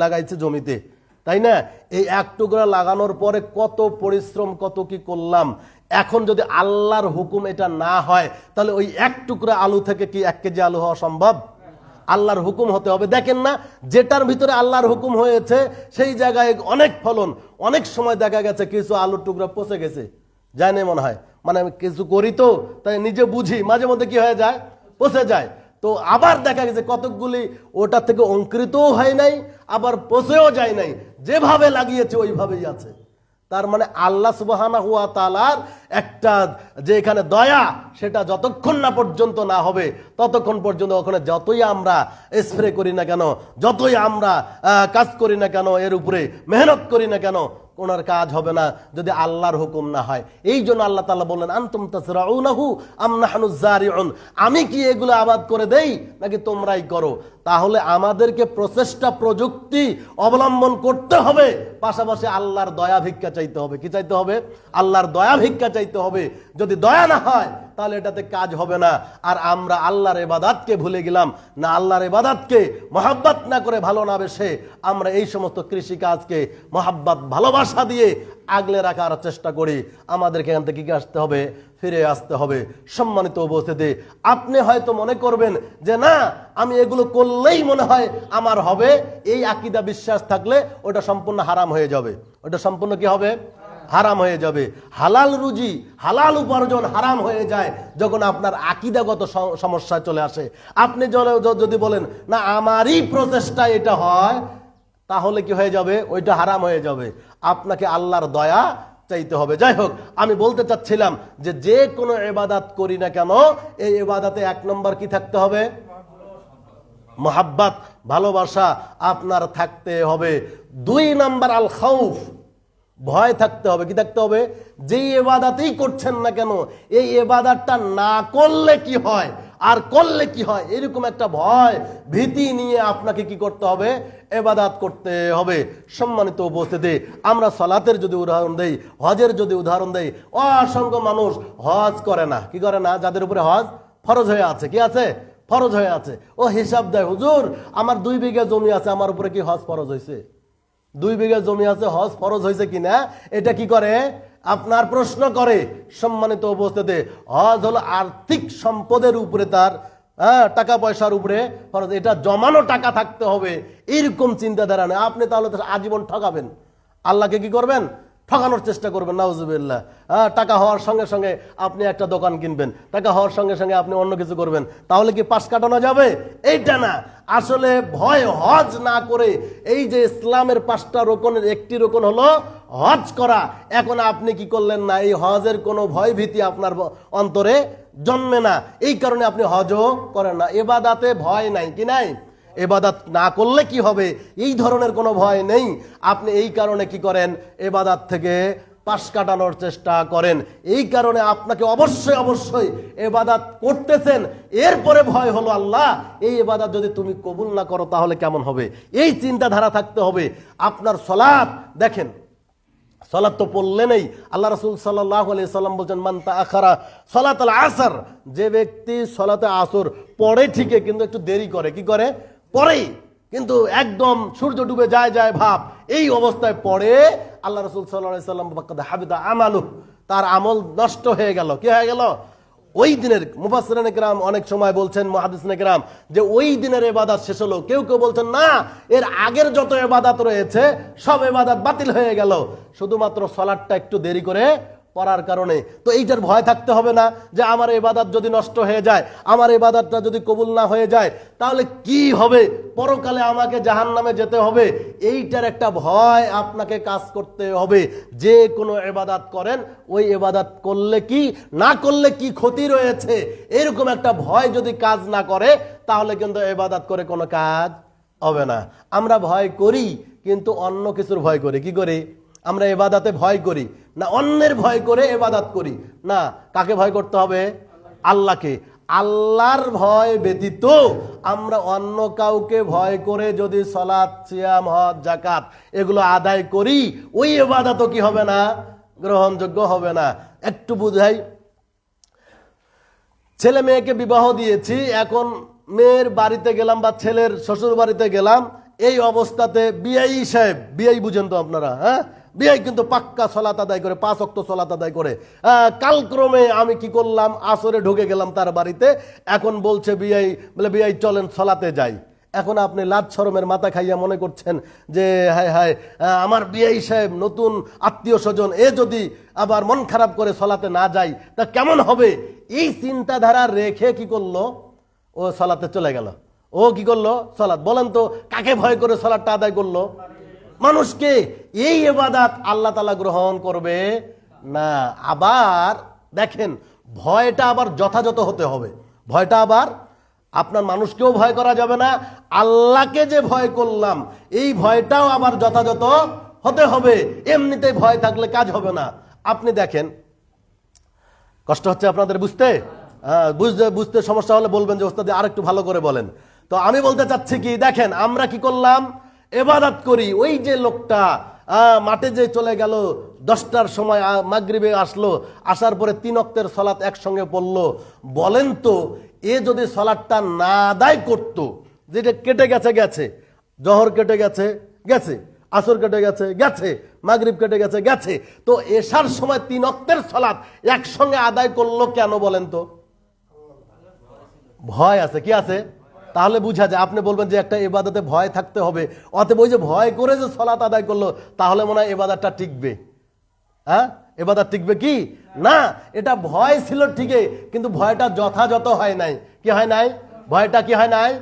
লাগাইছে জমিতে, তাই না? এই 1 টুকরা লাগানোর পরে কত পরিশ্রম, কত কি করলাম। এখন যদি আল্লাহর হুকুম এটা না হয়, তাহলে ওই 1 টুকরা আলু থেকে কি 1 কেজি আলু হওয়া সম্ভব? আল্লাহর হুকুম হতে হবে। দেখেন না, যেটার ভিতরে আল্লাহর হুকুম হয়েছে সেই জায়গায় অনেক ফলন। অনেক সময় দেখা গেছে কিছু আলুর টুকরা পচে গেছে, যায় না মনে হয়। মানে আমি কিছু করি তো, তাই নিজে বুঝি, মাঝে মধ্যে কি হয়ে যায়? পচে যায়। তো আবার দেখা গেছে কতকগুলি ওটা থেকে অঙ্কুরিতও হয় নাই, আবার পচেও যায় নাই, যেভাবে লাগিয়েছে ওইভাবেই আছে। তার মানে আল্লাহ সুবহানাহু ওয়া তাআলার একটা যে এখানে দয়া, সেটা যতক্ষণ না পর্যন্ত না হবে, ততক্ষণ পর্যন্ত ওখানে যতই আমরা স্প্রে করি না কেন, যতই আমরা কাজ করি না কেন, এর উপরে মেহনত করি না কেন, কোনার কাজ হবে না যদি আল্লাহর হুকুম না হয়। এই জন্য আল্লাহ তাআলা বললেন, আনতুম তাজরাউনাহু আম নাহনুজ জারিউন। আমি কি এগুলো আবাদ করে দেই নাকি তোমরাই করো? তাহলে আমাদেরকে প্রচেষ্টা, প্রযুক্তি অবলম্বন করতে হবে, পাশাপাশি আল্লাহর দয়া ভিক্ষা চাইতে হবে। কি চাইতে হবে? আল্লাহর দয়া ভিক্ষা চাইতে হবে। যদি দয়া না হয় তাহলে এটাতে কাজ হবে না। আর আমরা আল্লাহর ইবাদতকে ভুলে গেলাম না, আল্লাহর ইবাদতকে মহাব্বত না করে, ভালো না বেশে আমরা এই সমস্ত কৃষি কাজকে মহাব্বত, ভালোবাসা দিয়ে আগলে রাখার চেষ্টা করি। আমাদেরকে এখান থেকে আসতে হবে, ফিরে আসতে হবে। সম্মানিত উপস্থিতি, আপনি হয়তো মনে করবেন যে না, আমি এগুলো করলেই মনে হয় আমার হবে। এই আকীদা, বিশ্বাস থাকলে ওটা সম্পূর্ণ হারাম হয়ে যাবে। ওটা সম্পূর্ণ কি হবে? হারাম হয়ে যাবে। হালাল রুজি, হালাল উপার্জন হারাম হয়ে যায় যখন আপনার আকীদাগত সমস্যা চলে আসে। আপনি যদি বলেন না আমারই প্রচেষ্টা এটা হয়, তাহলে কি হয়ে যাবে? ওইটা হারাম হয়ে যাবে। আপনাকে আল্লাহর দয়া চাইতে হবে। যাই হোক, আমি বলতে চাচ্ছিলাম যে যে কোনো ইবাদত করি না কেন, এই ইবাদতে 1 নম্বর কি থাকতে হবে? মহাব্বত, ভালোবাসা আপনার থাকতে হবে। 2 নম্বর আল খাউফ, ভয় থাকতে হবে। কি থাকতে হবে? যে ইবাদতই করছেন না কেন, এই ইবাদতটা না করলে কি হয় আর করলে কি হয়, এরকম একটা ভয়, ভীতি নিয়ে আপনাকে কি করতে হবে? ইবাদত করতে হবে। সম্মানিত উপস্থিতি, আমরা সালাতের যদি উদাহরণ দেই, হজের যদি উদাহরণ দেই, অসংখ্য মানুষ হজ করে না। কি করে না? যাদের উপরে হজ ফরজ হয়ে আছে, কি আছে? ফরজ হয়ে আছে। ও হিসাব দেয়, হুজুর আমার 2 বিঘা জমি আছে, আমার উপরে কি হজ ফরজ হয়েছে? 2 বিঘা জমি আছে, হজ ফরজ হয়েছে কিনা এটা কি করে আপনার প্রশ্ন করে। সম্মানিত উপস্থিতি, হজ হলো আর্থিক সম্পদের উপরে, তার টাকা পয়সার উপরে ফরজ। এটা জমানো টাকা থাকতে হবে, এরকম চিন্তাধারা নেই। আপনি তাহলে তো আজীবন ঠকাবেন, আল্লাহকে কি করবেন? ঠকানোর চেষ্টা করবেন, নাউজুবিল্লাহ। টাকা হওয়ার সঙ্গে সঙ্গে আপনি একটা দোকান কিনবেন, টাকা হওয়ার সঙ্গে সঙ্গে আপনি অন্য কিছু করবেন, তাহলে কি পাশ কাটানো যাবে? এইটা না। আসলে ভয় হজ না করে, এই যে ইসলামের 5টা রোকনের একটি রোকন হলো হজ করা, এখন আপনি কি করলেন না? এই হজের কোনো ভয় ভীতি আপনার অন্তরে জন্মে না, এই কারণে আপনি হজও করেন না। ইবাদতে ভয় নাই, কি নাই? ইবাদত না করলে কি হবে, এই ধরনের কোনো ভয় নেই। আপনি এই কারণে কি করেন? ইবাদত থেকে পাশ কাটানোর চেষ্টা করেন। এই কারণে আপনাকে অবশ্যই অবশ্যই ইবাদত করতেছেন, এরপরে ভয় হলো আল্লাহ এই ইবাদত যদি তুমি কবুল না করো তাহলে কেমন হবে, এই চিন্তাধারা থাকতে হবে। আপনার সালাত দেখেন, সালাত তো পড়লে নেই। আল্লাহ রাসূল সাল্লাল্লাহু আলাইহি সাল্লাম বলেন, মান তাআখারা সালাতুল আসর, যে ব্যক্তি সালাতে আসর পড়ে ঠিকই কিন্তু একটু দেরি করে, কি করে? পড়ে, কিন্তু একদম সূর্য ডুবে যায় যায় ভাব, এই অবস্থায় পড়ে, আল্লাহ রাসূল সাল্লাল্লাহু আলাইহি সাল্লাম বাকাদ হাবিতা আমালু, তার আমল নষ্ট হয়ে গেল। কি হয়ে গেল? ওই দিনের মুফাসসিরিনে কেরাম অনেক সময় বলছেন, মুহাদ্দিসিনে কেরাম, যে ওই দিনের ইবাদত শেষ হলো। কেউ কেউ বলছেন না, এর আগের যত ইবাদত রয়েছে সব ইবাদত বাতিল হয়ে গেল, শুধুমাত্র সালাতটা একটু দেরি করে পড়ার কারণে। তো এইটার ভয় থাকতে হবে না যে আমার ইবাদত যদি নষ্ট হয়ে যায়, আমার ইবাদতটা যদি কবুল না হয়ে যায় তাহলে কি হবে, পরকালে আমাকে জাহান্নামে যেতে হবে, এইটার একটা ভয় আপনাকে কাজ করতে হবে। যে কোনো ইবাদত করেন, ওই ইবাদত করলে কি না করলে কি ক্ষতি রয়েছে, এরকম একটা ভয় যদি কাজ না করে তাহলে কিন্তু ইবাদত করে কোনো কাজ হবে না। আমরা ভয় করি, কিন্তু অন্য কিছুর ভয় করি। কি করি? আমরা ইবাদতে ভয় করি না, অন্যের ভয় করে ইবাদত করি না। কাকে ভয় করতে হবে? আল্লাহকে। আল্লাহর ভয় ব্যতীত আমরা অন্য কাউকে ভয় করে যদি সালাত, সিয়াম, হজ, যাকাত এগুলো আদায় করি, ওই ইবাদতও কি হবে না? গ্রহণযোগ্য হবে না। একটু বুঝাই, ছেলে মেয়েকে বিবাহ দিয়েছি, এখন মেয়ের বাড়িতে গেলাম বা ছেলের শ্বশুর বাড়িতে গেলাম, এই অবস্থাতে বিআই সাহেব, বিআই বুঝেন তো আপনারা, বিআই কিন্তু পাক্কা সালাত আদায় করে, 5 ওয়াক্ত সালাত আদায় করে। কালক্রমে আমি কি করলাম, আসরে ঢুকে গেলাম তার বাড়িতে, এখন বলছে বিআই, বলে বিআই চলেন সালাতে যাই। এখন আপনি লাজ শরমের মাথা খাইয়া মনে করছেন যে হায় হায়, আমার বিআই সাহেব নতুন আত্মীয় স্বজন, এ যদি আবার মন খারাপ করে সালাতে না যায় তা কেমন হবে, এই চিন্তাধারা রেখে কি করলো, ও সালাতে চলে গেল। ও কি করলো? সালাত। বলেন তো কাকে ভয় করে সালাতটা আদায় করলো? মানুষকে। এই ইবাদত আল্লাহ তাআলা গ্রহণ করবে না। আবার দেখেন, ভয়টা আবার যথাযথ হতে হবে। ভয়টা আবার আপনার মানুষকেও ভয় করা যাবে না, আল্লাহকে যে ভয় করলাম এই ভয়টাও আবার যথাযথ হতে হবে। এমনিতেই ভয় থাকলে কাজ হবে না। আপনি দেখেন, কষ্ট হচ্ছে আপনাদের বুঝতে? বুঝতে সমস্যা হলে বলবেন যে ওস্তাদ আরেকটু ভালো করে বলেন। তো আমি বলতে চাচ্ছি কি, দেখেন আমরা কি করলাম, ইবাদত করি। ওই যে লোকটা মাঠে যে চলে গেল, 10টার সময় মাগরিবে আসলো, আসার পরে 3 ওয়াক্তের সালাত একসঙ্গে পড়লো। বলেন তো এ যদি সালাতটা না আদায় করতো, যেটা কেটে গেছে গেছে, জহর কেটে গেছে গেছে, আসর কেটে গেছে গেছে, মাগরিব কেটে গেছে গেছে, তো এশার সময় 3 ওয়াক্তের সালাত একসঙ্গে আদায় করলো কেন বলেন তো? ভয় আছে। কি আছে? তাহলে বুঝা যায়। আপনি বলবেন যে একটা ইবাদতে ভয় থাকতে হবে, অতএব ওই যে ভয় করে যে সালাত আদায় করলো, তাহলে মনে হয় ইবাদতটা টিকবে। ইবাদত টিকবে কি না? এটা ভয় ছিল ঠিকই, কিন্তু ভয়টা যথাযথ হয় নাই। কি হয় নাই? ভয়টা কি হয় নাই?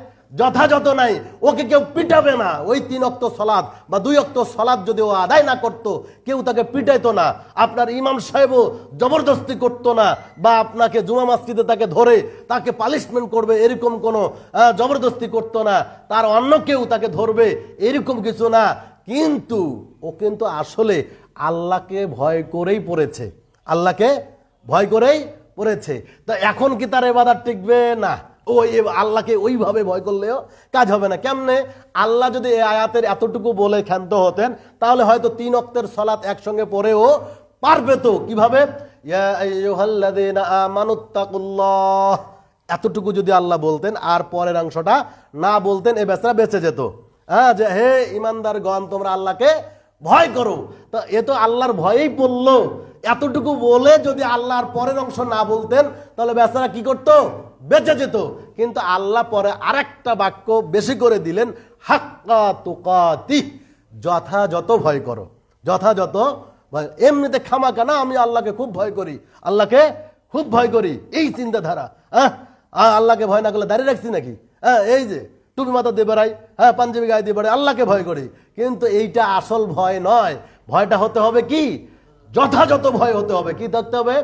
যথাযথ নাই। ওকে কেউ পিটাবে না। ওই 3 ওয়াক্ত সালাত বা 2 ওয়াক্ত সালাত যদি ও আদায় না করতো, কেউ তাকে পিটাইতো না। আপনার ইমাম সাহেবও জবরদস্তি করতো না, বা আপনাকে জুমা মসজিদে তাকে ধরে তাকে পানিশমেন্ট করবে এরকম কোনো জবরদস্তি করতো না। তার অন্য কেউ তাকে ধরবে এরকম কিছু না। কিন্তু ও কিন্তু আসলে আল্লাহকে ভয় করেই পড়েছে, আল্লাহকে ভয় করেই পড়েছে। তা এখন কি তার ইবাদত টিকবে? না। ওই আল্লাহকে ওইভাবে ভয় করলেও কাজ হবে না। কেমনে? আল্লাহ যদি এই আয়াতের এতটুকু বলে ক্ষান্ত হতেন, তাহলে হয়তো 3 ওয়াক্তের সালাত একসঙ্গে পড়েও পারবে। তো কিভাবে? ইয়া আইয়ুহাল্লাযীনা আমানুত্তাকুল্লাহ, এতটুকু যদি আল্লাহ বলতেন আর পরের অংশটা না বলতেন, এ বেচারা বেঁচে যেত। হ্যাঁ, যে হে ইমানদারগণ তোমরা আল্লাহকে ভয় করো, তো এ তো আল্লাহর ভয়েই পড়লো। এতটুকু বলে যদি আল্লাহর পরের অংশ না বলতেন তাহলে বেচারা কি করতো? বেঁচে যেত। কিন্তু আল্লাহ পরে আরেকটা বাক্য বেশি করে দিলেন, হাক্কা তুকাতিহ, যথাযথ ভয় করো, যথাযথ ভয়। এমনিতে খামাকা না, আমি আল্লাহকে খুব ভয় করি, আল্লাহকে খুব ভয় করি, এই চিন্তাধারা। আল্লাহকে ভয় না করলে দাঁড়িয়ে রাখছি নাকি? এই যে টুপি মাথা দিয়ে বেড়াই, পাঞ্জাবি গায়ে দিয়ে বেড়াই, আল্লাহকে ভয় করি। কিন্তু এইটা আসল ভয় নয়। ভয়টা হতে হবে কি? যথাযথ ভয় হতে হবে। কি থাকতে হবে?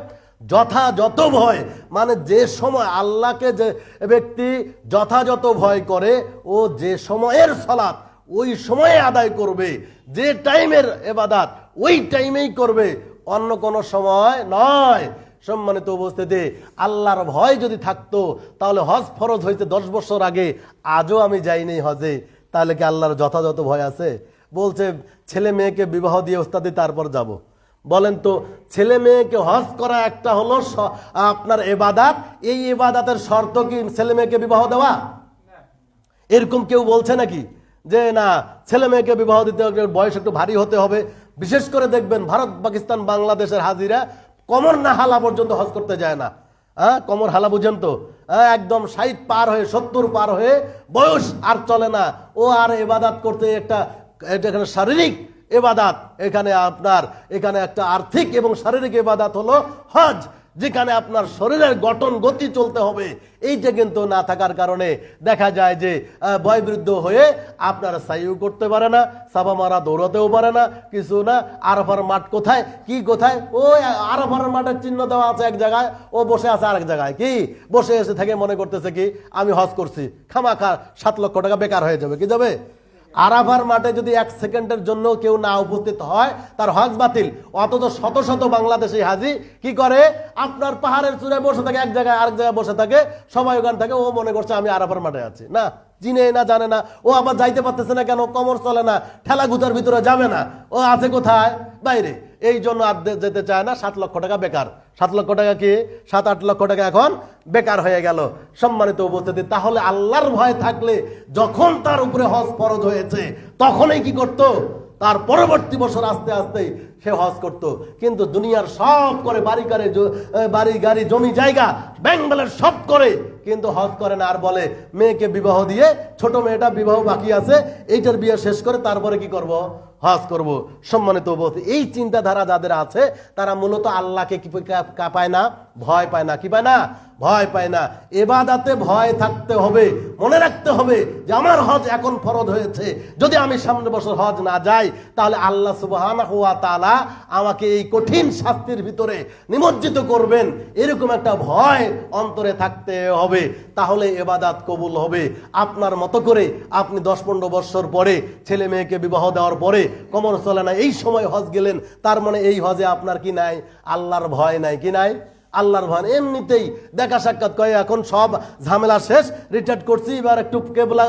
যথাযথ ভয়। মানে যে সময় আল্লাহকে যে ব্যক্তি যথাযথ ভয় করে, ও যে সময়ের সালাত ওই সময়ে আদায় করবে, যে টাইমের ইবাদত ওই টাইমেই করবে, অন্য কোনো সময় নয়। সম্মানিত উপস্থিতি, আল্লাহর ভয় যদি থাকতো তাহলে হজ ফরজ হয়েছে 10 বছর আগে, আজও আমি যাইনি হজে, তাহলে কি আল্লাহর যথাযথ ভয় আছে? বলছে ছেলে মেয়েকে বিবাহ দিয়ে ওস্তাদি তারপর যাব। বলেন তো, ছেলে মেয়েকে হজ করা একটা হলো আপনার ইবাদত, এই ইবাদতের শর্ত কি ছেলে মেয়েকে বিবাহ দেওয়া? এরকম কেউ বলছে নাকি যে না ছেলে মেয়েকে বিবাহ দিতে হবে, বয়স একটু ভারী হতে হবে? বিশেষ করে দেখবেন ভারত পাকিস্তান বাংলাদেশের হাজিরা কমর না হালা পর্যন্ত হজ করতে যায় না। কমর হালা বুঝেন তো? একদম 60 পার হয়ে 70 পার হয়ে বয়স আর চলে না, ও আর ইবাদত করতে এটা এখানে শারীরিক ইবাদত, এখানে একটা আর্থিক এবং শারীরিক ইবাদত হলো হজ, যেখানে আপনার শরীরের গঠন গতি চলতে হবে। এইটা কিন্তু না থাকার কারণে দেখা যায় যে বয়বৃদ্ধ হয়ে আপনার সাইও করতে পারে না, সাবা মারা দৌড়াতেও পারে না, কিছু না। আরাফার মাঠ কোথায়, কি কোথায়? ওই আরাফার মাঠের চিহ্ন দেওয়া আছে এক জায়গায়, ও বসে আছে আরেক জায়গায়। কি বসে এসে থেকে মনে করতেছে কি আমি হজ করছি, খামাখা 7 লক্ষ টাকা বেকার হয়ে যাবে। কি যাবে? আরাফার মাঠে যদি 1 সেকেন্ডের জন্য কেউ না উপস্থিত হয় তার হজ বাতিল। অথচ শত শত বাংলাদেশি হাজি কি করে? আপনার পাহাড়ের চূড়ায় বসে থাকে, এক জায়গায় আরেক জায়গায় বসে থাকে, সবাই ওখানে থাকে, ও মনে করছে আমি আরাফার মাঠে আছি। না, চিনে না, জানে না। ও আবার যাইতে পারতেছে না কেন? কমর চলে না, ঠেলা গুতার ভিতরে যাবে না, ও আছে কোথায়? বাইরে। এই জন্য আর যেতে চায় না। 7 লক্ষ টাকা বেকার। 7 লক্ষ টাকা কি 7-8 লক্ষ টাকা এখন বেকার হয়ে গেল। সম্মানিত উপস্থিতি, তাহলে আল্লাহর ভয় থাকলে যখন তার উপরে হজ ফরজ হয়েছে তখনই কি করত? তার পরবর্তী বছর আস্তে আস্তে সে হজ করত। কিন্তু দুনিয়ার সব করে, বাড়ি গাড়ি জমি জায়গা ব্যাংক সব করে, কিন্তু হজ করে না। আর বলে মেয়েকে বিবাহ দিয়ে, ছোট মেয়েটা বিবাহ বাকি আছে, এইটার বিয়ে শেষ করে তারপরে কি করব? হজ করব। সম্মানিত উপস্থিতি, এই চিন্তাধারা যাদের আছে তারা মূলত আল্লাহকে কি পায় না? ভয় পায় না। কি পায় না? ভয় পায় না। ইবাদতে ভয় থাকতে হবে। মনে রাখতে হবে যে আমার হজ এখন ফরজ হয়েছে, যদি আমি সামনের বছর হজ না যাই তাহলে আল্লাহ সুবহানাহু ওয়া তাআলা আমাকে এই কঠিন শাস্তির ভিতরে নিমজ্জিত করবেন। এরকম একটা ভয় অন্তরে থাকতে হবে, তাহলে ইবাদত কবুল হবে। আপনার মতো করে আপনি 10-15 বছর পরে ছেলে মেয়েকে বিবাহ দেওয়ার পরে কমর চলে না, এই সময় হজ গেলেন, তার মানে এই হজে আপনার কি নাই? আল্লাহর ভয় নাই। কি নাই? আল্লাহর ভয়। এমনিতেই দেখা সাক্ষাৎ করে এখন সব ঝামেলা শেষ, রিটায়ার্ড করছি, এবার একটু কেবলা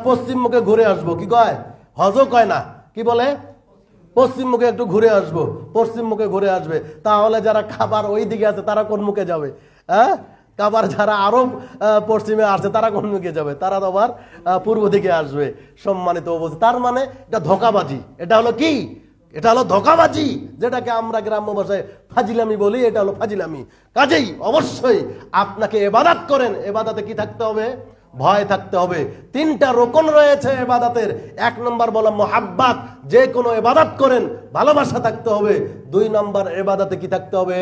পশ্চিম মুখে ঘুরে আসবো। কি কয়? হজও কয় না, কি বলে? পশ্চিম মুখে একটু ঘুরে আসবো, পশ্চিম মুখে ঘুরে আসবে। তাহলে যারা খাবার ওই দিকে আছে তারা কোন মুখে যাবে? খাবার যারা আরো পশ্চিমে আসছে তারা কোন মুখে যাবে? তারা তো আবার পূর্ব দিকে আসবে। সম্মানিত অবস্থা, তার মানে এটা ধোঁকাবাজি। এটা হলো কি? এটা হলো ধোঁকাবাজি, যেটাকে আমরা গ্রাম্য ভাষায় ফাজিলামি বলি। এটা হলো ফাজিলামি। কাজেই অবশ্যই আপনাকে ইবাদত করেন, ইবাদতে কি থাকতে হবে? ভয় থাকতে হবে। 3টা রোকন রয়েছে ইবাদতের। 1 নম্বর বলা মুহাব্বত, যে কোনো ইবাদত করেন ভালোবাসা থাকতে হবে। 2 নম্বর ইবাদতে কি থাকতে হবে?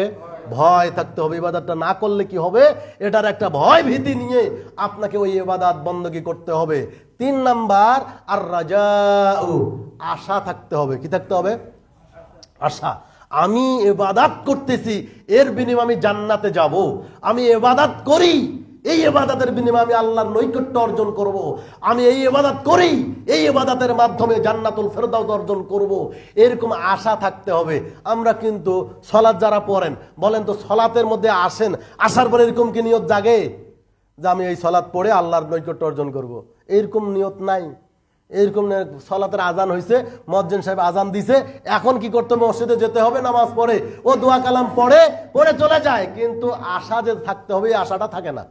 ভয় থাকতে হবে। ইবাদতটা না করলে কি হবে? এটার একটা ভয় ভীতি নিয়ে আপনাকে ওই ইবাদত বندگی করতে হবে। 3 নাম্বার আর রাজাউ, আশা থাকতে হবে। কি থাকতে হবে? আশা। আমি ইবাদত করতেছি, এর বিনিময়ে আমি জান্নাতে যাব। আমি ইবাদত করি, এই ইবাদতের বিনিময়ে আমি আল্লাহর নৈকট্য অর্জন করব। আমি এই ইবাদত করি, এই ইবাদতের মাধ্যমে জান্নাতুল ফেরদাউস অর্জন করব। এরকম আশা থাকতে হবে। আমরা কিন্তু সালাত যারা পড়েন, বলেন তো সালাতের মধ্যে আসেন, আসার পরে এরকম কি নিয়ত জাগে যে আমি এই সালাত পড়ে আল্লাহর নৈকট্য অর্জন করব? এরকম নিয়ত নাই। এরকম সালাতের আজান হয়েছে, মুয়াজ্জিন সাহেব আজান দিছে, এখন কি করতে হবে? মসজিদে যেতে হবে, নামাজ পড়ে ও দোয়া কালাম পড়ে চলে যায়, কিন্তু আশা যে থাকতে হবে এই আশাটা থাকে না।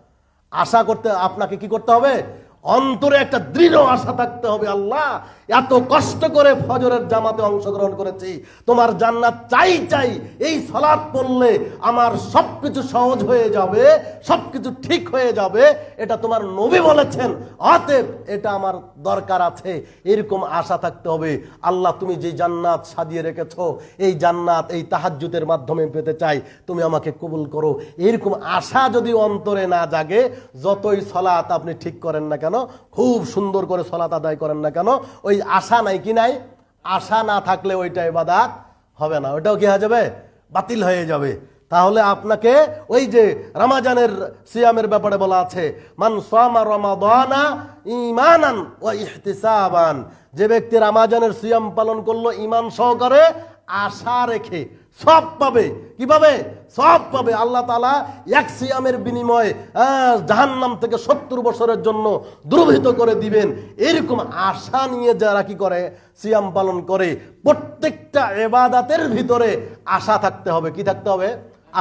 আশা করতে আপনাকে কি করতে হবে? অন্তরে একটা দৃঢ় আশা থাকতে হবে, আল্লাহ এত কষ্ট করে ফজরের জামাতে অংশগ্রহণ করেছি, তোমার জান্নাত চাই চাই, এই সালাত পড়লে আমার সবকিছু সহজ হয়ে যাবে, সবকিছু ঠিক হয়ে যাবে, এটা তোমার নবী বলেছেন, অতএব এটা আমার দরকার আছে। এরকম আশা থাকতে হবে, আল্লাহ তুমি যে জান্নাত সাজিয়ে রেখেছো, এই জান্নাত এই তাহাজ্জুদের মাধ্যমে পেতে চাই, তুমি আমাকে কবুল করো। এরকম আশা যদি অন্তরে না জাগে, যতই সালাত আপনি ঠিক করেন না কেন, খুব সুন্দর করে সালাত আদায় করেন না কেন, ওই আশা নাই কি নাই, আশা না থাকলে ওইটা ইবাদত হবে না, ওইটাও কি হয়ে যাবে? বাতিল হয়ে যাবে। তাহলে আপনাকে ওই যে রমাজানের সিয়ামের ব্যাপারে বলা আছে, মান সামা রমাদানা ঈমানান ওয়া ইহতিসাবান, যে ব্যক্তি রমাজানের সিয়াম পালন করলো ঈমান সহকারে, আশা রেখে, সব পাবে। কি পাবে? সব পাবে। আল্লাহ তাআলা এক সিয়ামের বিনিময়ে জাহান্নাম থেকে 70 বছরের জন্য দুর্ভীত করে দিবেন। এরকম আশা নিয়ে যারা কি করে, সিয়াম পালন করে, প্রত্যেকটা ইবাদতের ভিতরে আশা থাকতে হবে। কি থাকতে হবে?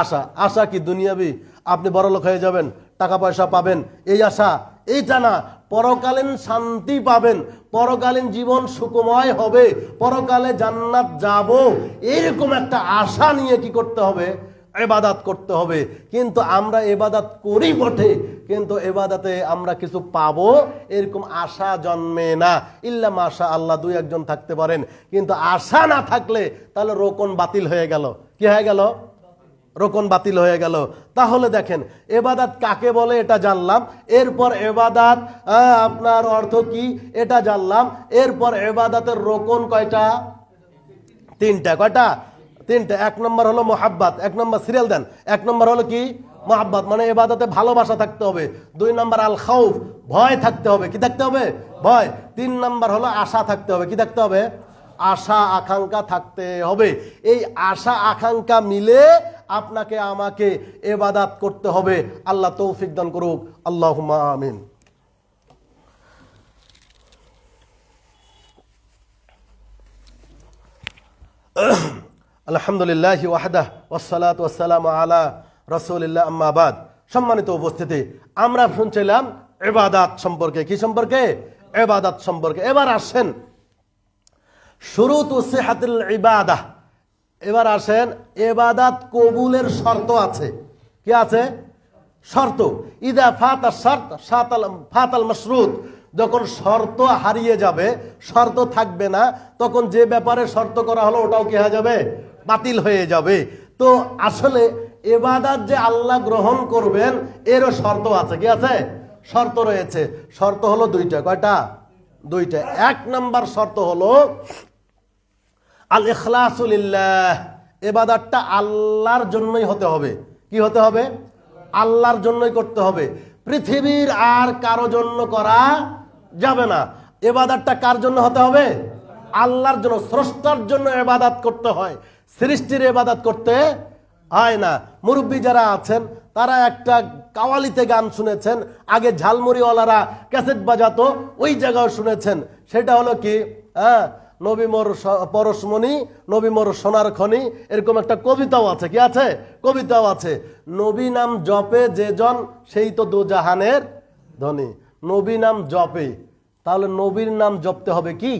আশা। আশা কি দুনিয়াবি, আপনি বড়লোক হয়ে যাবেন, টাকা পয়সা পাবেন, এই আশা? এইটা না। পরকালীন শান্তি পাবেন, পরকালীন জীবন সুখময় হবে, পরকালে জান্নাত যাব, এরকম একটা আশা নিয়ে কি করতে হবে? ইবাদত করতে হবে। কিন্তু আমরা ইবাদত করি বটে, কিন্তু ইবাদতে আমরা কিছু পাবো এরকম আশা জন্মে না। ইল্লা মাশা আল্লাহ, দুই একজন থাকতে পারেন, কিন্তু আশা না থাকলে তাহলে রোকন বাতিল হয়ে গেল। কি হয়ে গেল? রোকন বাতিল হয়ে গেল। তাহলে দেখেন, এবাদাত কাকে বলে এটা জানলাম, এরপর এবাদাত আপনার অর্থ কি এটা জানলাম, এরপর এবাদাতের রোকন কয়টা? তিনটা। কয়টা? তিনটা। এক নম্বর হলো মোহাব্বত, এক নম্বর সিরিয়াল দেন, এক নম্বর হলো কি? মোহাব্বত, মানে এবাদতে ভালোবাসা থাকতে হবে। দুই নম্বর আল খাউফ, ভয় থাকতে হবে। কি থাকতে হবে? ভয়। তিন নম্বর হলো আশা থাকতে হবে। কি থাকতে হবে? আশা আকাঙ্ক্ষা থাকতে হবে। এই আশা আকাঙ্ক্ষা মিলে আপনাকে আমাকে ইবাদত করতে হবে। আল্লাহ তৌফিক দান করুক, আল্লাহুম্মা আমিন। আলহামদুলিল্লাহ ওয়াহদাহ ওয়াসসালাতু ওয়াসসালামু আলা রাসূলিল্লাহ, আম্মা বাদ। সম্মানিত উপস্থিতি, আমরা শুনছিলাম ইবাদত সম্পর্কে। কি সম্পর্কে? ইবাদত সম্পর্কে। এবার আসেন শুরুতু সিহাতুল ইবাদাহ। এবার আসেন ইবাদত কবুলের শর্ত আছে। কি আছে? শর্ত। ইদা ফাতা শর্ত ফাতাল মাশরুত, যখন শর্ত হারিয়ে যাবে, শর্ত থাকবে না, তখন যে ব্যাপারে শর্ত করা হলো ওটাও কি হয়ে যাবে? বাতিল হয়ে যাবে। তো আসলে ইবাদত যে আল্লাহ গ্রহণ করবেন এরও শর্ত আছে। কি আছে? শর্ত রয়েছে। শর্ত হলো দুইটা। কয়টা? দুইটা। এক নাম্বার শর্ত হলো আল ইখলাসু লিল্লাহ, ইবাদতটা আল্লাহর জন্যই হতে হবে। কি হতে হবে? আল্লাহর জন্যই করতে হবে, পৃথিবীর আর কারো জন্য করা যাবে না। ইবাদতটা কার জন্য হতে হবে? আল্লাহর জন্য, স্রষ্টার জন্য ইবাদত করতে হয়, সৃষ্টির ইবাদত করতে হয় না। মুরব্বী যারা আছেন তারা একটা কাওয়ালিতে গান শুনেছেন, আগে ঝালমুড়িওয়ালারা ক্যাসেট বাজাতো, ওই জায়গায় শুনেছেন। সেটা হলো কি, নবী মোর পরশমণি, নবী মোর সোনার খনি, এরকম একটা কবিতাও আছে। কি আছে? কবিতাও আছে। নবী নাম জপে যে জন, সেই তো দুজাহানের ধনী। নবী নাম জপে, তাহলে নবীর নাম জপতে হবে কি?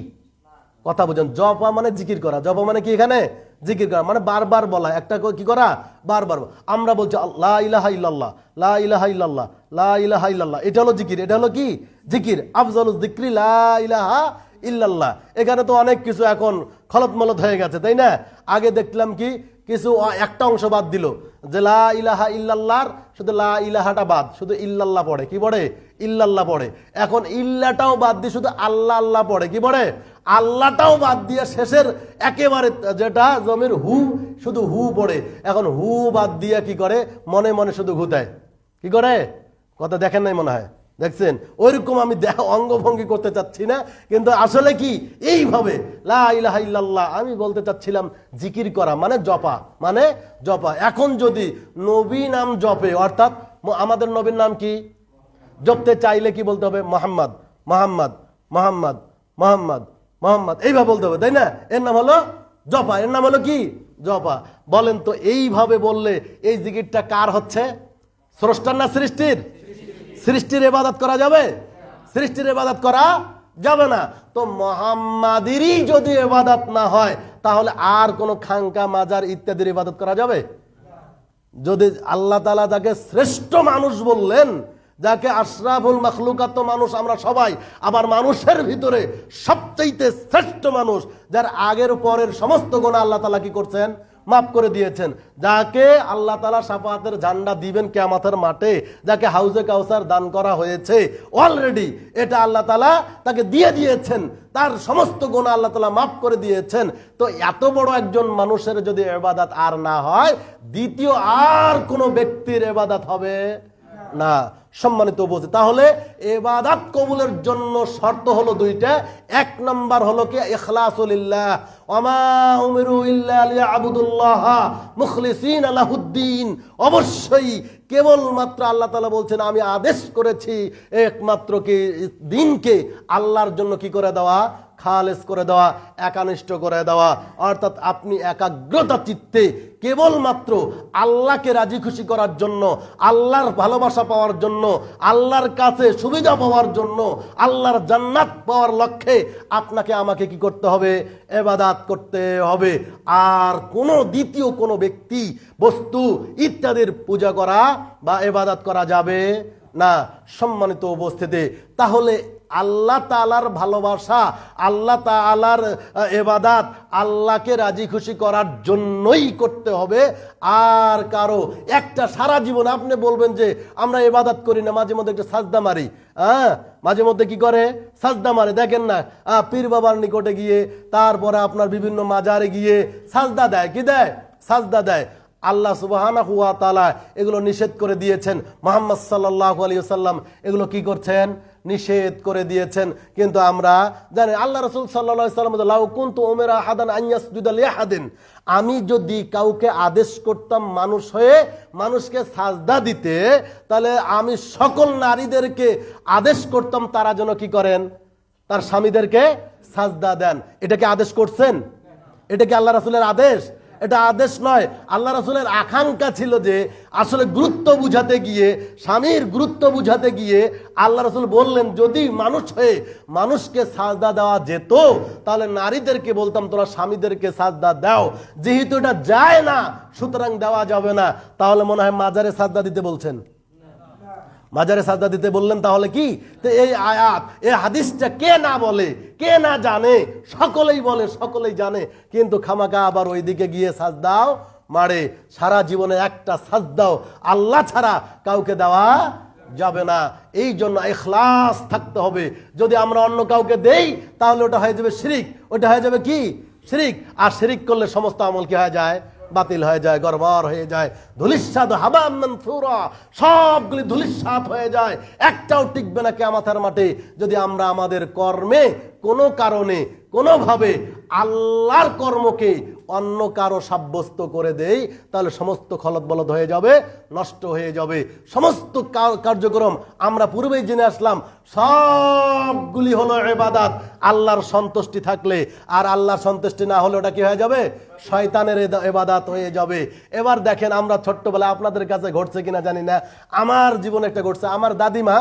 কথা বুঝেন? জপা মানে জিকির করা। জপা মানে কি? এখানে জিকির করা মানে বারবার বলা, একটা কি করা? বারবার। আমরা বলছি লা ইলাহা ইল্লাল্লাহ, লা ইলাহা ইল্লাল্লাহ, লা ইলাহা ইল্লাল্লাহ, এটা হলো জিকির। এটা হলো কি? জিকির। আফজালুজ যিকরি লা ইলাহা ইল্লাল্লাহ। এখানে তো অনেক কিছু এখন খলত মলত হয়ে গেছে, তাই না? আগে দেখলাম কি, কিছু একটা অংশ বাদ দিল, যে লা ইলাহা ইল্লাল্লাহর শুধু লা ইলাহাটা বাদ, শুধু ইল্লাল্লাহ পড়ে। কি পড়ে? ইল্লাল্লাহ পড়ে। এখন ইল্লাটাও বাদ দিয়ে শুধু আল্লাহ আল্লাহ পড়ে। কি পড়ে? আল্লাহটাও বাদ দিয়ে শেষের একেবারে যেটা জমির হু, শুধু হু পড়ে। এখন হু বাদ দিয়ে কি করে? মনে মনে শুধু ঘুতায়। কি করে? কথা দেখেন নাই মনে হয়? দেখছেন? ওইরকম আমি অঙ্গভঙ্গি করতে চাচ্ছি না, কিন্তু আসলে কি এইভাবে লা ইলাহা ইল্লাল্লাহ আমি বলতে চাচ্ছিলাম জিকির করা, মানে জপা, মানে জপা। এখন যদি নবী নাম জপে, অর্থাৎ আমাদের নবীর নাম কি জপতে চাইলে কি বলতে হবে? মোহাম্মদ, মোহাম্মদ, মোহাম্মদ, মোহাম্মদ, মোহাম্মদ, এইভাবে বলতে হবে, তাই না? এর নাম হলো জপা। এর নাম হলো কি? জপা। বলেন তো এইভাবে বললে এই জিকিরটা কার হচ্ছে? স্রষ্টার না সৃষ্টির? সৃষ্টির ইবাদত করা যাবে? সৃষ্টির ইবাদত করা যাবে না। তো মুহাম্মাদেরই যদি ইবাদত না হয় তাহলে আর কোনো খানকা মাজার ইত্যাদির ইবাদত করা যাবে? যদি আল্লাহ তাআলা যাকে শ্রেষ্ঠ মানুষ বললেন, যাকে আশরাফুল মাখলুকাত মানুষ আমরা সবাই, আবার মানুষের ভিতরে সবচেয়ে শ্রেষ্ঠ মানুষ, যার আগের পরের সমস্ত গুনাহ আল্লাহ তাআলা কি করছেন? মাফ করে দিয়েছেন। যাকে আল্লাহ তাআলা শাফাআতের ঝান্ডা দিবেন কিয়ামতের মাঠে, যাকে হাউজে কাউসার দান করা হয়েছে অলরেডি, এটা আল্লাহ তাআলা তাকে দিয়ে দিয়েছেন, তার সমস্ত গুনাহ আল্লাহ তাআলা মাফ করে দিয়েছেন। তো এত বড় একজন মানুষের যদি ইবাদত আর না হয়, দ্বিতীয় আর কোনো ব্যক্তির ইবাদত হবে না। সম্মানিত উপস্থিতি, তাহলে ইবাদত কবুলের জন্য শর্ত হলো দুইটা। এক নাম্বার হলো কি ইখলাসুলিল্লাহ, ওয়ামা উমিরু ইল্লা লিয়াবুদুল্লাহ মুখলিসিনা লাহুদ্দিন। অবশ্যই কেবলমাত্র আল্লাহ তাআলা বলছেন আমি আদেশ করেছি একমাত্র কি দিনকে আল্লাহর জন্য কি করে দেওয়া? খালেস করে দেওয়া, একানিষ্ঠ করে দেওয়া। অর্থাৎ আপনি একাগ্রতা চিত্তে কেবলমাত্র আল্লাহকে রাজি খুশি করার জন্য, আল্লাহর ভালোবাসা পাওয়ার জন্য, আল্লাহর কাছে সুবিধা পাওয়ার জন্য, আল্লাহর জান্নাত পাওয়ার লক্ষ্যে আপনাকে আমাকে কি করতে হবে? ইবাদত করতে হবে। আর কোনো দ্বিতীয় কোনো ব্যক্তি, বস্তু ইত্যাদির পূজা করা বা ইবাদত করা যাবে না। সম্মানিত উপস্থিতি, তাহলে আল্লাহ তাআলার ভালোবাসা, আল্লাহ তাআলার ইবাদত আল্লাহকে রাজি খুশি করার জন্যই করতে হবে। আর কারো একটা সারা জীবন আপনি বলবেন যে আমরা ইবাদত করি না, মাঝে মধ্যে একটা সাজদা মারি, মাঝে মধ্যে কি করে? সাজদা মারে। দেখেন না, পীর বাবার নিকটে গিয়ে, তারপরে আপনার বিভিন্ন মাজারে গিয়ে সাজদা দেয়। কি দেয়? সাজদা দেয়। আল্লাহ সুবহানাহু ওয়া তাআলা এগুলো নিষেধ করে দিয়েছেন। মুহাম্মদ সাল্লাল্লাহু আলাইহি ওয়াসাল্লাম এগুলো কি করছেন? নিষেধ করে দিয়েছেন। কিন্তু আমরা জানি আল্লাহ রাসূল সাল্লাল্লাহু আলাইহি ওয়াসাল্লাম লাউ কুনতু উমিরা আহাদান আন ইয়াসজুদা লিআহাদিন, আমি যদি কাউকে আদেশ করতাম মানুষ হয়ে মানুষকে সাজদা দিতে, তাহলে আমি সকল নারীদেরকে আদেশ করতাম তারা যেন কি করেন? তার স্বামীদেরকে সাজদা দেন। এটা কি আদেশ করছেন? এটা কি আল্লাহ রাসূলের আদেশ? এটা আদেশ নয়। আল্লাহ রাসূলের আকাঙ্ক্ষা ছিল যে আসলে গুরুত্ব বুঝাতে গিয়ে, স্বামীর গুরুত্ব বুঝাতে গিয়ে আল্লাহ রাসূল বললেন যদি মানুষ হয়ে মানুষকে সাজদা দেওয়া যেত তাহলে নারীদেরকে বলতাম তোরা স্বামীদেরকে সাজদা দাও। যেহেতু এটা যায় না সুতরাং দেওয়া যাবে না, তাহলে মনে হয় মাজারে সাজদা দিতে বলছেন। মাজারে সাজদা দিতে বললেন, তাহলে কি? তো এই আয়াত, এই হাদিসটা কে না বলে, কে না জানে? সকলেই বলে, সকলেই জানে, কিন্তু খামাকা আবার ওইদিকে গিয়ে সাজদাও মারে। সারা জীবনে একটা সাজদাও আল্লাহ ছাড়া কাউকে দেওয়া যাবে না। এই জন্য ইখলাস থাকতে হবে। যদি আমরা অন্য কাউকে দেই তাহলে ওটা হয়ে যাবে শিরিক। ওটা হয়ে যাবে কি? শিরিক। আর শিরিক করলে সমস্ত আমল কি হয়ে যায়? বাতিল হয়ে যায়, গড়বড় হয়ে যায়। ধুলিস্সাদ হাবাম মানসুরা, সবগুলি ধুলিস্সাদ হয়ে যায়, একটাও টিকবে না কিয়ামতের মাঠে। যদি আমরা আমাদের কর্মে কোনো কারণে কোনোভাবে আল্লাহর কর্মকে অন্য কারো সাব্যস্ত করে দেই, তাহলে সমস্ত খলত বলদ হয়ে যাবে, নষ্ট হয়ে যাবে। সমস্ত কার্যক্রম আমরা পূর্বেই জেনে আসলাম, সবগুলি হলো ইবাদত আল্লাহর সন্তুষ্টি থাকলে। আর আল্লাহর সন্তুষ্টি না হলে ওটা কি হয়ে যাবে? শয়তানের ইবাদত হয়ে যাবে। এবার দেখেন, আমরা ছোট্টবেলা, আপনাদের কাছে ঘটছে কিনা জানি না, আমার জীবনে একটা ঘটছে। আমার দাদিমা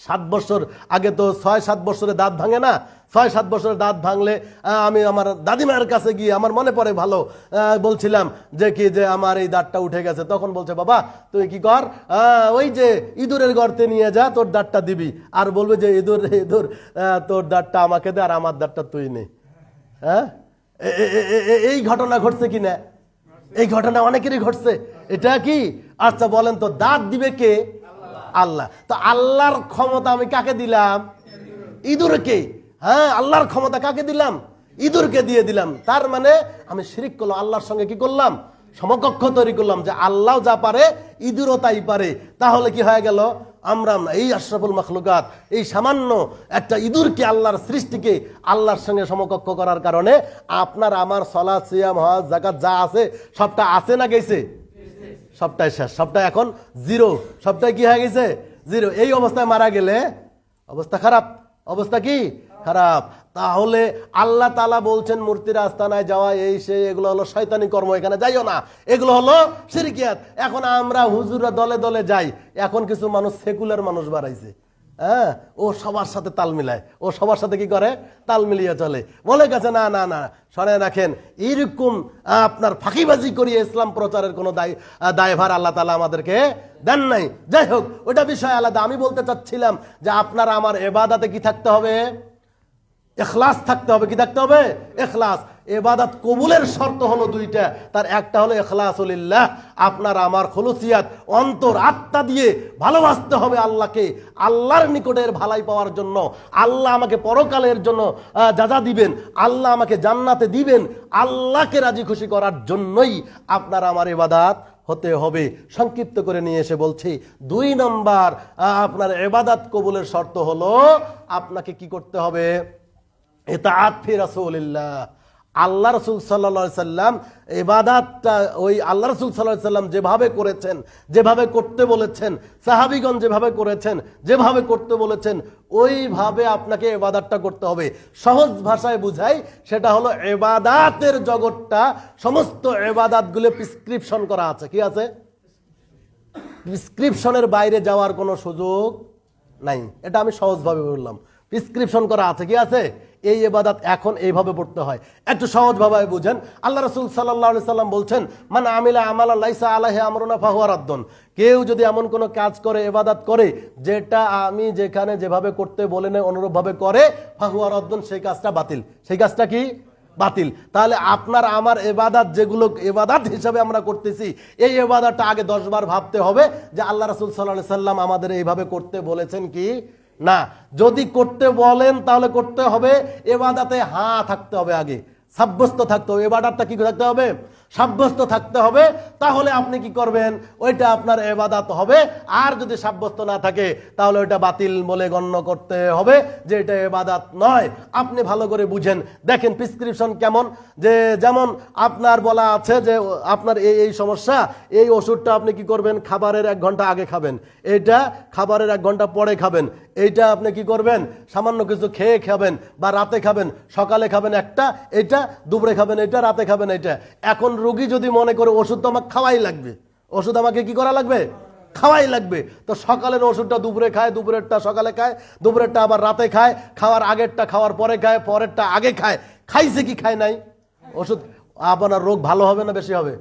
7 বছর আগে, তো 6-7 বছরে দাঁত ভাঙে না, 6-7 বছরের দাঁত ভাঙলে আমি আমার দাদিমার কাছে গিয়ে, আমার মনে পড়ে ভালো, বলছিলাম যে কি যে আমার এই দাঁতটা উঠে গেছে। তখন বলছে বাবা তুই কি কর, ওই যে ইঁদুরের গর্তে নিয়ে যা, তোর দাঁতটা দিবি। আর বলবে যে ইঁদুর ইঁদুর তোর দাঁতটা আমাকে দে আর আমার দাঁতটা তুই নে। হ্যাঁ, এই ঘটনা ঘটছে কিনা? এই ঘটনা অনেকেরই ঘটছে। এটা কি? আচ্ছা বলেন তো, দাঁত দিবে কে? আল্লাহ। তো আল্লাহর ক্ষমতা আমি কাকে দিলাম? ইঁদুরকে। হ্যাঁ, আল্লাহর ক্ষমতা কাকে দিলাম? ইঁদুরকে দিয়ে দিলাম। তার মানে আমি শিরিক করলাম, আল্লাহর সঙ্গে কি করলাম? সমকক্ষ তৈরি করলাম, যে আল্লাহ যা পারে ইঁদুরও তাই পারে। তাহলে কি হয়ে গেল? আমরা এই আশরাফুল মাখলুকাত, এই সামান্য একটা ইঁদুরকে, আল্লাহর সৃষ্টিকে আল্লাহর সঙ্গে সমকক্ষ করার কারণে আপনার আমার সালাত, সিয়াম, হজ, যাকাত যা আছে সবটা আছে না গেছে? সবটাই শেষ, সবটাই এখন জিরো, সবটাই কি হয়ে গেছে? জিরো। এই অবস্থায় মারা গেলে অবস্থা খারাপ। অবস্থা কি খারাপ। তাহলে আল্লাহ তাআলা বলছেন মূর্তির আস্তানায় যাওয়া এই সেই এগুলো হলো শয়তানি কর্ম, এখানে যাইও না, এগুলো হলো শিরকিয়াত। এখন আমরা হুজুররা দলে দলে যাই, এখন কিছু মানুষ সেকুলার মানুষ বাড়াইছে, হ্যাঁ, ও সবার সাথে তাল মিলায়, ও সবার সাথে কি করে, তাল মিলিয়ে চলে, বলে গেছে না না না, শুনে রাখেন, এইরকম আপনার ফাঁকিবাজি করিয়ে ইসলাম প্রচারের কোনো দায়ভার আল্লাহ তাআলা আমাদেরকে দেন নাই। যাই হোক, ওটা বিষয় আলাদা। আমি বলতে চাচ্ছিলাম যে আপনার আমার ইবাদতে কি থাকতে হবে, ইখলাস থাকতে হবে। কি থাকতে হবে? ইখলাস। ইবাদত কবুলের শর্ত হলো দুইটা, তার একটা হলো ইখলাসুলিল্লাহ, আপনার আমার খুলুসিয়াত, অন্তর আত্মা দিয়ে ভালোবাসতে হবে আল্লাহকে, আল্লাহর নিকটের ভালাই পাওয়ার জন্য, আল্লাহ আমাকে পরকালের জন্য যা দিবেন, আল্লাহ আমাকে জান্নাতে দিবেন, আল্লাহকে রাজি খুশি করার জন্যই আপনার আমার ইবাদত হতে হবে। সংক্ষিপ্ত করে নিয়ে এসে বলছি, 2 নম্বর আপনার ইবাদত কবুলের শর্ত হলো আপনাকে কি করতে হবে, ইতাআত ফি রাসূলিল্লাহ। আল্লাহ রাসূল সাল্লাল্লাহু আলাইহি সাল্লাম ইবাদতটা ওই আল্লাহ রাসূল সাল্লাল্লাহু আলাইহি সাল্লাম যেভাবে করেছেন, যেভাবে করতে বলেছেন, সাহাবীগণ যেভাবে করেছেন, যেভাবে করতে বলেছেন, ওইভাবে আপনাকে ইবাদতটা করতে হবে। সহজ ভাষায় বুঝাই, সেটা হলো ইবাদতের জগৎটা, সমস্ত ইবাদতগুলো প্রেসক্রিপশন করা আছে। কি আছে? প্রেসক্রিপশনের বাইরে যাওয়ার কোনো সুযোগ নাই। এটা আমি সহজভাবে বললাম, প্রেসক্রিপশন করা আছে। কি আছে? এই ইবাদত এখন এইভাবে পড়তে হয়। একটু সহজভাবে বুঝেন। আল্লাহ রাসূল সাল্লাল্লাহু আলাইহি সাল্লাম বলছেন, মান আমিলা আমালান লাইসা আলাইহি আমরুনা ফাহুয়া রাদ্দুন। কেউ যদি এমন কোনো কাজ করে, ইবাদত করে, যেটা আমি যেখানে যেভাবে করতে বলে নেই অনুরূপভাবে করে, ফাহুয়া রাদ্দুন, সেই কাজটা বাতিল। সেই কাজটা কি? বাতিল। তাহলে আপনার আমার ইবাদত যেগুলো ইবাদত হিসাবে আমরা করতেছি, এই ইবাদতটা আগে 10 বার ভাবতে হবে যে আল্লাহ রাসূল সাল্লাল্লাহু আলাইহি সাল্লাম আমাদের এইভাবে করতে বলেছেন কি না। যদি করতে বলেন তাহলে করতে হবে, ইবাদতে হ্যাঁ থাকতে হবে, আগে সাব্যস্ত থাকতে হবে। ইবাদতটা কি থাকতে হবে? সাব্যস্ত থাকতে হবে। তাহলে আপনি কি করবেন? ওইটা আপনার ইবাদত হবে। আর যদি সাব্যস্ত না থাকে তাহলে ওইটা বাতিল বলে গণ্য করতে হবে, যে এটা ইবাদত নয়। আপনি ভালো করে বুঝেন, দেখেন প্রেসক্রিপশন কেমন, যে যেমন আপনার বলা আছে যে আপনার এই সমস্যা, এই ওষুধটা আপনি কি করবেন, খাবারের 1 ঘন্টা আগে খাবেন, এইটা খাবারের 1 ঘন্টা পরে খাবেন, এইটা আপনি কি করবেন, সামান্য কিছু খেয়ে খাবেন, বা রাতে খাবেন, সকালে খাবেন একটা, এইটা দুপুরে খাবেন, এইটা রাতে খাবেন, এইটা। এখন রোগী যদি মনে করে ওষুধ তো আমাকে খাওয়াই লাগবে, ওষুধ আমাকে কি করা লাগবে, খাওয়াই লাগবে, তো সকালের ওষুধটা দুপুরে খায়, দুপুরেরটা সকালে খায়, দুপুরেরটা আবার রাতে খায়, খাওয়ার আগেরটা খাওয়ার পরে খায়, পরেরটা আগে খায়, খাইছে কি খায় নাই, ওষুধ আপনার রোগ ভালো হবে না বেশি হবে?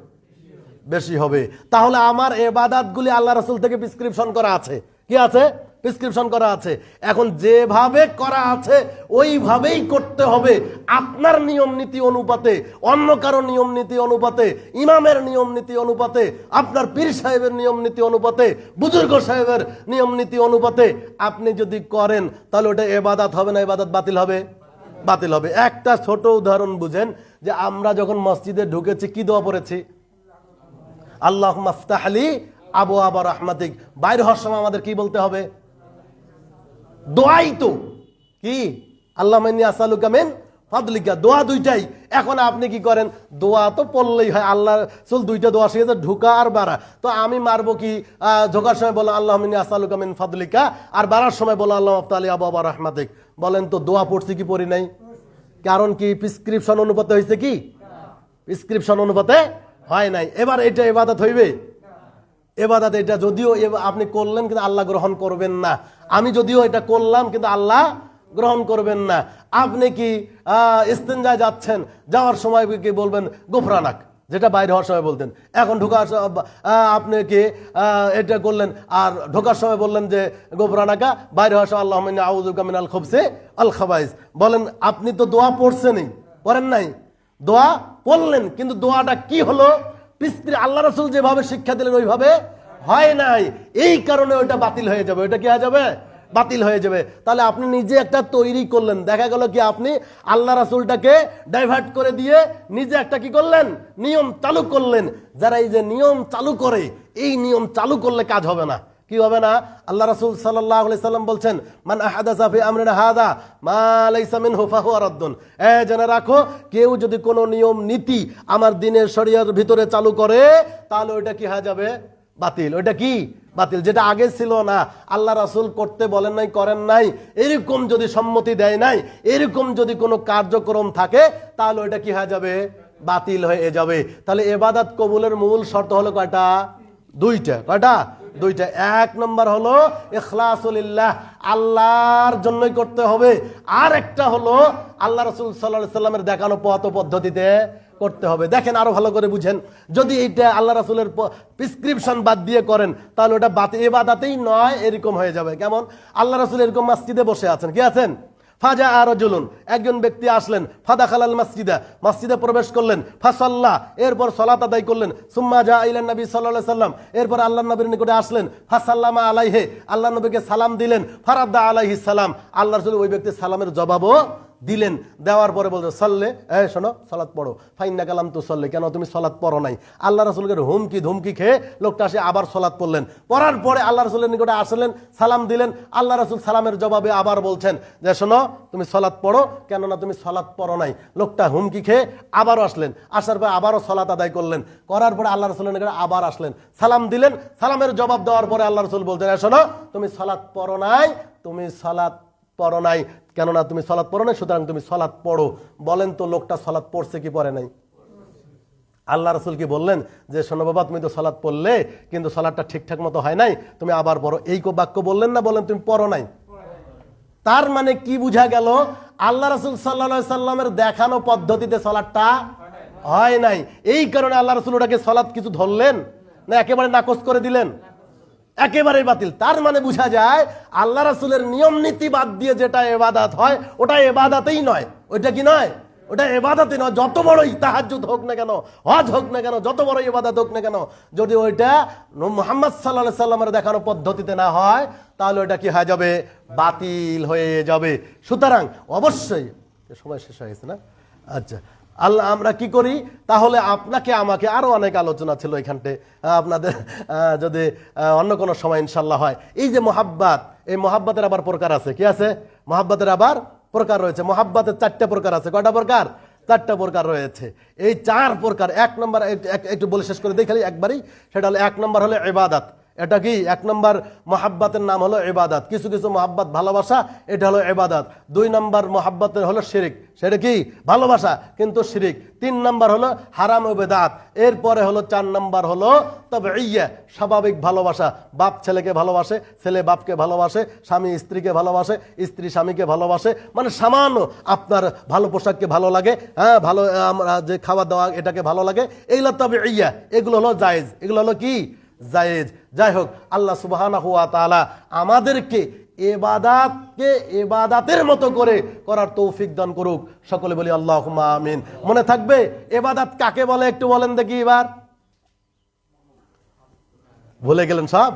বেশি হবে। তাহলে আমার ইবাদতগুলি আল্লাহ রাসূল থেকে প্রেসক্রিপশন করা আছে। কি আছে? প্রেসক্রিপশন করা আছে। এখন যেভাবে করা আছে ওইভাবেই করতে হবে, আপনার নিয়ম নীতি অনুপাতে, অন্য কারো নিয়ম নীতি অনুপাতে, ইমামের নিয়ম নীতি অনুপাতে, আপনার পীর সাহেবের নিয়ম নীতি অনুপাতে, বুজুর্গ সাহেবের নিয়ম নীতি অনুপাতে আপনি যদি করেন, তাহলে ওটা ইবাদত হবে না, ইবাদত বাতিল হবে? বাতিল হবে। একটা ছোট উদাহরণ বুঝেন, যে আমরা যখন মসজিদে ঢুকেছি কি দোয়া পড়েছি? আল্লাহুম্মা ইফতাহ লি আবওয়াবা রাহমাতিক। বাইরে হওয়ার সময় আমাদের কি বলতে হবে? দোয়াই তো কি, আল্লাহুম্মা ইন্নী আসআলুকা মিন ফাদলিকা, দোয়া দুইটাই। এখন আপনি কি করেন? দোয়া তো পড়লেই হয়, আল্লাহ রাসূল 2টা দোয়া শিখেছে, ঢুকা আর বাড়া। তো আমি মারবো কি, ঢোকার সময় বলো আল্লাহুম্মা ইন্নী আসআলুকা মিন ফাদলিকা, আর বাড়ার সময় বলো আল্লাহুম্মা ইফতাহ লি আবওয়াবা রাহমাতিক। বলেন তো দোয়া পড়ছি কি পড়ি নাই? কারণ কি প্রেসক্রিপশন অনুপাতে হয়েছে কি? প্রেসক্রিপশন অনুপাতে হয় নাই। এবার এটা ইবাদত হইবে? ইবাদত এটা যদিও আপনি করলেন কিন্তু আল্লাহ গ্রহণ করবেন না। আমি যদিও এটা করলাম কিন্তু আল্লাহ গ্রহণ করবেন না। আপনি কি ইস্তেঞ্জায় যাচ্ছেন, যাওয়ার সময় কি বলবেন গোফরানাক, যেটা বাইরে হওয়ার সময় বলতেন। এখন ঢোকার আপনি কি এটা করলেন, আর ঢোকার সময় বললেন যে গোফরানাকা, বাইরে হওয়ার সময় আল্লাহুম্মা ইন্নী আউযুবিকা মিনাল খুবসি আল খাবাইস। বলেন আপনি তো দোয়া পড়ছেনই, পড়েন নাই? দোয়া পড়লেন, কিন্তু দোয়াটা কি হলো? আল্লাহ রাসূল যেভাবে শিক্ষা দিলেন ওইভাবে হয় নাই, এই কারণে ওইটা বাতিল হয়ে যাবে। ওইটা কি হয়ে যাবে? বাতিল হয়ে যাবে। তাহলে আপনি নিজে একটা তৈরি করলেন, দেখা গেল কি আপনি আল্লাহ রাসূলটাকে ডাইভার্ট করে দিয়ে নিজে একটা কি করলেন? নিয়ম চালু করলেন। যারা এই যে নিয়ম চালু করে, এই নিয়ম চালু করলে কাজ হবে না। কি হবে না? আল্লাহ রাসূল সাল্লাল্লাহু আলাইহি সাল্লাম বলছেন, মান আহাদাসা ফি আমরিনা হাযা মা লাইসা মিনহু ফাহুয়া রাদ্দুন। জেনে রাখো, কেউ যদি কোনো নিয়ম নীতি আমার দ্বীনের শরিয়ার ভিতরে চালু করে, তাহলে ওইটা কি হয়ে যাবে? বাতিল। ওইটা কি? বাতিল। যেটা আগে ছিল না, আল্লাহ রাসূল করতে বলেন নাই, করেন নাই, এরকম যদি সম্মতি দেয় নাই, এরকম যদি কোনো কার্যক্রম থাকে, তাহলে ওটা কি হয়ে যাবে? বাতিল হয়ে যাবে। তাহলে ইবাদত কবুলের মূল শর্ত হলো কয়টা? দুইটা। কয়টা? দুইটা। এক নম্বর হলো ইখলাসুলিল্লাহ, আল্লাহর জন্যই করতে হবে। আর একটা হলো আল্লাহ রাসূল সাল্লাল্লাহু আলাইহি সাল্লামের দেখানো পথ ও পদ্ধতিতে করতে হবে। দেখেন, আরো ভালো করে বুঝেন, যদি এইটা আল্লাহ রাসূলের প্রেসক্রিপশন বাদ দিয়ে করেন, তাহলে ওটা ইবাদতেই নয়, এরকম হয়ে যাবে। কেমন? আল্লাহ রাসূল এরকম মসজিদে বসে আছেন, কি আছেন? ফাজা রাজুলুন, একজন ব্যক্তি আসলেন, ফাদাখালাল মাসজিদা, মসজিদে প্রবেশ করলেন, ফাসাল্লা, এরপর সালাত আদায় করলেন, সুম্মা জা ইলান নবী সাল্লাল্লাহু আলাইহি সাল্লাম, এরপর আল্লাহর নবীর নিকটে আসলেন, ফাসাল্লামা আলাইহি, আল্লাহর নবীকে সালাম দিলেন, ফারাদ্দা আলাইহিস সালাম, আল্লাহর রাসূল ওই ব্যক্তির সালামের জবাবও দিলেন। দেওয়ার পরে বলছে, সাল্লে, শোনো, সালাত পড়ো, ফাইন্নাকা লাম তুসাল্লি, কেন তুমি সালাত পড়ো নাই? আল্লাহ রাসূলের হুমকি ধুমকি খেয়ে লোকটা আসে আবার সালাত পড়লেন। পড়ার পরে আল্লাহ রাসূলের নিকটে আসলেন, সালাম দিলেন, আল্লাহ রাসূল সালামের জবাবে আবার বলছেন যে, শোনো, তুমি সালাত পড়ো, কেননা তুমি সালাত পড়ো নাই। লোকটা হুমকি খেয়ে আবারও আসলেন, আসার পরে আবারও সালাত আদায় করলেন, করার পরে আল্লাহ রাসূলের নিকটে আবার আসলেন, সালাম দিলেন, সালামের জবাব দেওয়ার পরে আল্লাহ রাসূল বলছেন, শোনো, তুমি সালাত পড়ো নাই, তুমি সালাত পড়ো নাই, কেননা তুমি সালাত পড়ো নাই, সুতরাং তুমি সালাত পড়ো। বলেন তো, লোকটা সালাত পড়ছে কি পড়ে নাই? আল্লাহ রাসূল কি বললেন যে, শোনো বাবা, তুমি তো সালাত পড়লে, কিন্তু সালাতটা ঠিকঠাক মতো হয় নাই, তুমি আবার পড়ো? এই বাক্য বললেন না? বলেন তুমি পড়ো নাই। তার মানে কি বুঝা গেল? আল্লাহ রাসূল সাল্লাল্লাহু আলাইহি সাল্লামের দেখানো পদ্ধতিতে সালাতটা হয় নাই। এই কারণে আল্লাহ রাসূল ওটাকে সালাত কিছু ধরলেন না, একেবারে নাকচ করে দিলেন, একেবারে বাতিল। তার মানে বোঝা যায় আল্লাহ রাসূলের নিয়ম নীতি বাদ দিয়ে যেটা ইবাদত হয়, ওটা ইবাদতই নয়। ওইটা কি নয়? ওটা ইবাদতই নয়। যত বড়ই তাহাজ্জুদ হোক না কেন, হজ হোক না কেন, যত বড় ইবাদত হোক না কেন, যদি ওইটা মুহাম্মদ সাল্লাল্লাহু আলাইহি সাল্লামের দেখানো পদ্ধতিতে না হয়, তাহলে ওটা কি হয়ে যাবে? বাতিল হয়ে যাবে। সুতরাং অবশ্যই, সময় শেষ হয়ে গেছে না? আচ্ছা, আল্লাহ, আমরা কি করি তাহলে? আপনাকে আমাকে আরো অনেক আলোচনা ছিল এখানতে, আপনাদের যদি অন্য কোনো সময় ইনশাল্লাহ হয়। এই যে মহাব্বাত, এই মহাব্বাতের আবার প্রকার আছে। কি আছে? মহাব্বাতের আবার প্রকার রয়েছে। মহাব্বাতের 4টা প্রকার আছে। কয়টা প্রকার? 4টা প্রকার রয়েছে। এই 4 প্রকার, 1 নম্বর একটু বলে শেষ করে দেই খালি একবারই, সেটা হলো 1 নম্বর হলো ইবাদত। এটা কি? 1 নম্বর মহাব্বাতের নাম হলো ইবাদত। কিছু কিছু মহাব্বত ভালোবাসা, এটা হলো ইবাদত। 2 নম্বর মহাব্বতের হলো শিরিক, সেটা কি? ভালোবাসা কিন্তু শিরিক। 3 নম্বর হলো হারাম ও বেদাত। এরপরে হলো 4 নম্বর হলো তাবঈয়া, স্বাভাবিক ভালোবাসা। বাপ ছেলেকে ভালোবাসে, ছেলে বাপকে ভালোবাসে, স্বামী স্ত্রীকে ভালোবাসে, স্ত্রী স্বামীকে ভালোবাসে, মানে সামান্য আপনার ভালো পোশাককে ভালো লাগে, হ্যাঁ, ভালো আমরা যে খাওয়া দাওয়া এটাকে ভালো লাগে, এইগুলো তাবঈয়া, এগুলো হলো জায়েজ। এগুলো হলো কি? জায়েজ। যাই হোক, আল্লাহ সুবহানাহু ওয়া তাআলা আমাদেরকে ইবাদতকে ইবাদতের মতো করে করার তৌফিক দান করুক। সকলে বলি আল্লাহুম্মা আমিন। মনে থাকবে ইবাদত কাকে বলে? একটু বলেন দেখি এবার। ভুলে গেলেন সব?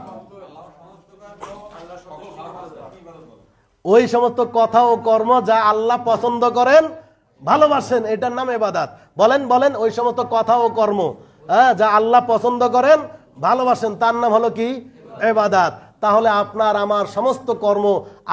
ওই সমস্ত কথা ও কর্ম যা আল্লাহ পছন্দ করেন, ভালোবাসেন, এটার নাম ইবাদত। বলেন বলেন, ওই সমস্ত কথা ও কর্ম যা আল্লাহ পছন্দ করেন, ভালোবাসেন, তার নাম হলো কি? ইবাদত। তাহলে আপনার আমার সমস্ত কর্ম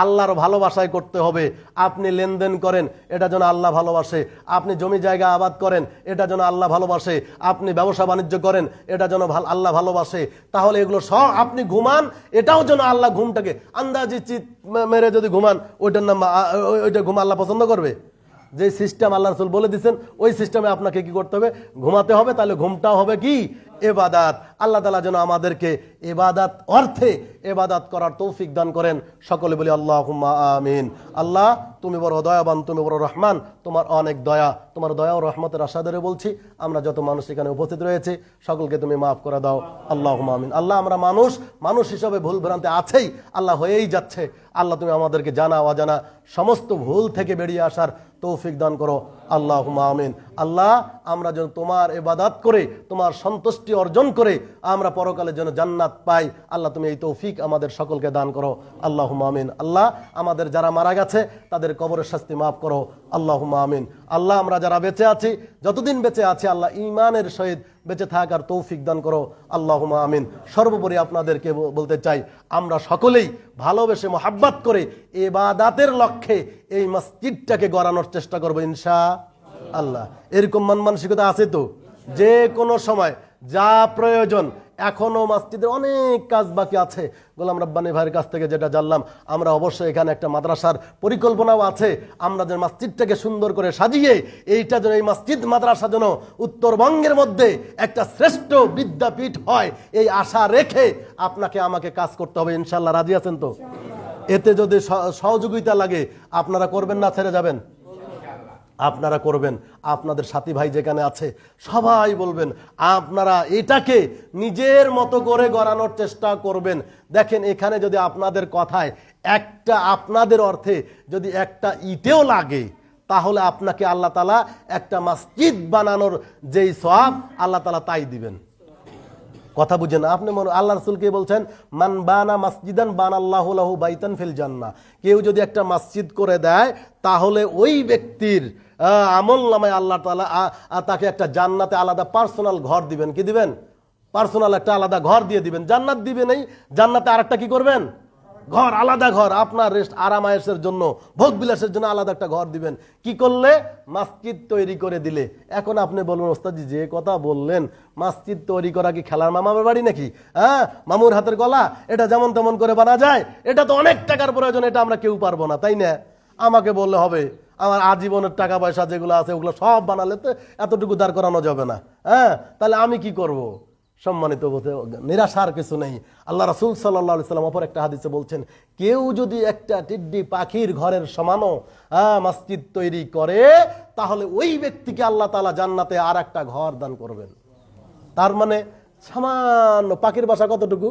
আল্লাহর ভালোবাসায় করতে হবে। আপনি লেনদেন করেন, এটা যেন আল্লাহ ভালোবাসে। আপনি জমি জায়গা আবাদ করেন, এটা যেন আল্লাহ ভালোবাসে। আপনি ব্যবসা বাণিজ্য করেন, এটা যেন আল্লাহ ভালোবাসে। তাহলে এগুলো সব, আপনি ঘুমান, এটাও যেন আল্লাহ, ঘুমটাকে আন্দাজি চিত মেরে যদি ঘুমান, ওইটার নাম, ওইটা ঘুম আল্লাহ পছন্দ করবে? যে সিস্টেম আল্লাহ রাসূল বলে দিচ্ছেন, ওই সিস্টেমে আপনাকে কি করতে হবে? ঘুমাতে হবে। তাহলে ঘুমটাও হবে কি? ইবাদত। আল্লাহ তাআলা যেন আমাদেরকে ইবাদত অর্থে ইবাদত করার তৌফিক দান করেন। সকলে বলি আল্লাহুম্মা আমিন। আল্লাহ, তুমি বড় দয়াবান, তুমি বড় রহমান, তোমার অনেক দয়া, তোমার দয়া ও রহমতের আশা ধরে বলছি, আমরা যত মানুষ এখানে উপস্থিত রয়েছে সকলকে তুমি মাফ করে দাও। আল্লাহুম্মা আমিন। আল্লাহ, আমরা মানুষ হিসাবে ভুল ভ্রান্তি আছেই, আল্লাহ, হয়েই যাচ্ছে। আল্লাহ, তুমি আমাদেরকে জানা অজানা সমস্ত ভুল থেকে বেরিয়ে আসার তৌফিক দান করো। আল্লাহুম্মা আমিন। আল্লাহ, আমরা যেন তোমার ইবাদত করে, তোমার সন্তুষ্টি অর্জন করে আমরা পরকালে যেন জান্নাত পাই, আল্লাহ, তুমি এই তৌফিক আমাদের সকলকে দান করো। আল্লাহুম্মা আমিন। আল্লাহ, আমাদের যারা মারা গেছে তাদের কবরের শাস্তি মাফ করো। আল্লাহুম্মা আমিন। আল্লাহ, আমরা যারা বেঁচে আছি, যতদিন বেঁচে আছি, আল্লাহ, ঈমানের সহিত বেঁচে থাকার তৌফিক দান করো। আল্লাহুম্মা আমিন। সর্বোপরি আপনাদেরকে বলতে চাই, আমরা সকলেই ভালোবেসে মহাব্বত করে ইবাদতের লক্ষ্যে এই মসজিদটাকে গড়ানোর চেষ্টা করবো ইনশাআল্লাহ। এরকম মন মানসিকতা আছে তো? যে কোনো সময় যা প্রয়োজন এখনো মসজিদের অনেক কাজ বাকি আছে। গোলাম রাব্বানী ভাইয়ের কাছ থেকে যেটা জানলাম, আমরা অবশ্যই এখানে একটা মাদ্রাসার পরিকল্পনাও আছে। আমরা যে মসজিদটাকে সুন্দর করে সাজিয়ে এইটা যেন, এই মসজিদ মাদ্রাসা যেন উত্তরবঙ্গের মধ্যে একটা শ্রেষ্ঠ বিদ্যাপীঠ হয়, এই আশা রেখে আপনাকে আমাকে কাজ করতে হবে। ইনশাল্লাহ রাজি আছেন তো? এতে যদি সহযোগিতা লাগে আপনারা করবেন না ছেড়ে যাবেন? আপনারা করবেন। আপনাদের সাথী ভাই যেখানে আছে সবাই বলবেন, আপনারা এটাকে নিজের মতো করে গড়ানোর চেষ্টা করবেন। দেখেন, এখানে যদি আপনাদের কথায় একটা, আপনাদের অর্থে যদি একটা ইটেও লাগে, তাহলে আপনাকে আল্লাহ তাআলা একটা মসজিদ বানানোর যেই সওয়াব আল্লাহ তাআলা তাই দিবেন। কথা বুঝেন? আপনি আল্লাহ রাসূল কে বলছেন, মান বানা মাসজিদান বানাল্লাহু লাহু বাইতান ফিল জান্নাহ। কেউ যদি একটা মসজিদ করে দেয়, তাহলে ওই ব্যক্তির আমল নামায় আল্লাহ তাআলা তাকে একটা জান্নাতে আলাদা পার্সোনাল ঘর দিবেন। কি দিবেন? পার্সোনাল একটা আলাদা ঘর দিয়ে দিবেন। জান্নাত দিবেন, এই জান্নাতে আরেকটা কি করবেন? ঘর, আলাদা ঘর, আপনার রেস্ট আরামায়েশের জন্য, ভোগ বিলাসের জন্য আলাদা একটা ঘর দিবেন। কি করলে? মসজিদ তৈরি করে দিলে। এখন আপনি বলুন, ওস্তাদজি যে কথা বললেন, মসজিদ তৈরি করা কি খেলার মামার বাড়ি নাকি? হ্যাঁ, মামুর হাতের গলা, এটা যেমন তেমন করে বানা যায়? এটা তো অনেক টাকার প্রয়োজন, এটা আমরা কেউ পারবো না, তাই না? আমাকে বললে হবে? আমার আজীবনের টাকা পয়সা যেগুলো আছে ওগুলো সব বানালে তো এতটুকু দাঁড় করানো যাবে না। হ্যাঁ, তাহলে আমি কি করব? সম্মানিত, নিরাশার কিছু নেই। আল্লাহ রাসূল সাল্লাল্লাহু আলাইহি সাল্লাম অপর একটা হাদিসে বলছেন, কেউ যদি একটা টিড্ডি পাখির ঘরের সমানও মসজিদ তৈরি করে, তাহলে ওই ব্যক্তিকে আল্লাহ তাআলা জান্নাতে আর একটা ঘর দান করবেন। তার মানে সামান্য পাখির বাসা, কতটুকু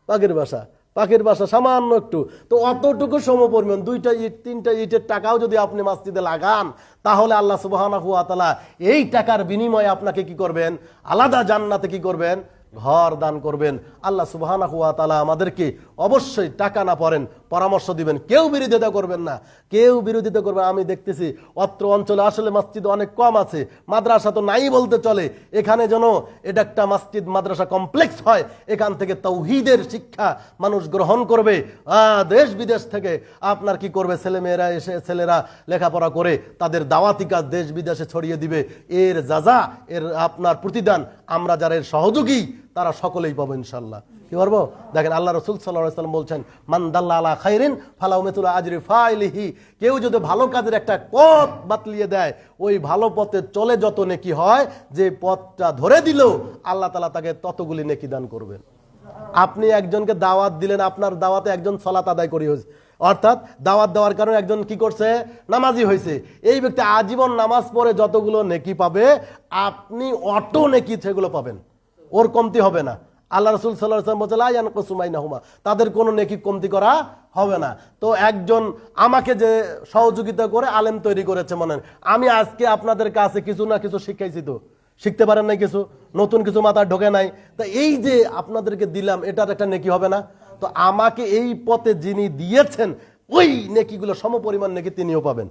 পাখির বাসা সামান্য একটু, তো অতটুকু সমপরিমাণ 2টা ইট 3টা ইটের টাকাও যদি আপনি মসজিদে লাগান, তাহলে আল্লাহ সুবহানাহু ওয়া তাআলা এই টাকার বিনিময়ে আপনাকে কি করবেন? আলাদা জান্নাতে কি করবেন? ঘর দান করবেন। আল্লাহ সুবহানাহু ওয়া তাআলা আমাদেরকে অবশ্যই টাকা না পড়েন পরামর্শ দিবেন। কেউ বিরোধিতা করবেন না, কেউ বিরোধিতা করবে। আমি দেখতেছি অত্র অঞ্চলে আসলে মসজিদ অনেক কম আছে, মাদ্রাসা তো নাই বলতে চলে। এখানে যেন এটা একটা মসজিদ মাদ্রাসা কমপ্লেক্স হয়, এখান থেকে তাওহীদের শিক্ষা মানুষ গ্রহণ করবে। দেশ বিদেশ থেকে আপনার কি করবে? ছেলেমেয়েরা এসে, ছেলেরা লেখাপড়া করে তাদের দাওয়াতি কাজ দেশ বিদেশে ছড়িয়ে দিবে। এর যাজা, এর আপনার প্রতিদান আমরা যারা এর সহযোগী তারা সকলেই পাবো ইনশাল্লাহ। কি পারবো? দেখেন, আল্লাহ রাসূল সাল্লাল্লাহু আলাইহি ওয়াসাল্লাম বলছেন, মান দাল্লা আলা খাইরিন ফালাহু মিথলু আজরি ফাইলিহি। কেউ যদি ভালো কাজের একটা পথ বাতলিয়ে দেয়, ওই ভালো পথে চলে যত নেকি হয়, যে পথটা ধরে দিল আল্লাহ তাআলা তাকে ততগুলি নেকি দান করবেন। আপনি একজনকে দাওয়াত দিলেন, আপনার দাওয়াতে একজন সালাত আদায় করি হয়েছে, অর্থাৎ দাওয়াত দেওয়ার কারণে একজন কি করছে? নামাজি হয়েছে। এই ব্যক্তি আজীবন নামাজ পড়ে যতগুলো নেকি পাবে, আপনি অটো নেকি সেগুলো পাবেন, ওর কমতি হবে না। আল্লাহ রাসূল সাল্লাল্লাহু আলাইহি ওয়াসাল্লাম বলেছেন, লা ইয়ানকুসু মাইনাহুমা, তাদের কোনো নেকি কমতি করা হবে না। তো একজন আমাকে যে সহযোগিতা করে আলেম তৈরি করেছে, মনে আমি আজকে আপনাদের কাছে কিছু না কিছু শিখাইছি, তো শিখতে পারেন নাই, কিছু নতুন কিছু মাথায় ঢোকে নাই, তা এই যে আপনাদেরকে দিলাম, এটার একটা নেকি হবে না? তো আমাকে এই পথে যিনি দিয়েছেন, ওই নেকিগুলো সমপরিমাণ নেকি তিনিও পাবেন।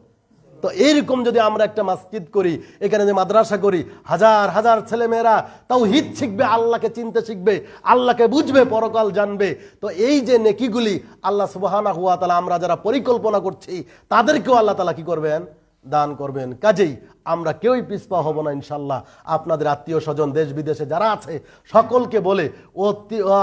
তো এইরকম যদি আমরা একটা মসজিদ করি, এখানে যে মাদ্রাসা করি, হাজার হাজার ছেলেমেয়েরা তাওহীদ শিখবে, আল্লাহকে চিনতে শিখবে, আল্লাহকে বুঝবে, পরকাল জানবে। তো এই যে নেকিগুলি আল্লাহ সুবহানাহু ওয়া তাআলা আমরা যারা পরিকল্পনা করছি, তাদেরকেও আল্লাহ তাআলা কি করবেন? দান করবেন। কাজেই আমরা কেউই পিছপা হব না ইনশাল্লাহ। আপনাদের আত্মীয় স্বজন দেশ বিদেশে যারা আছে সকলকে বলে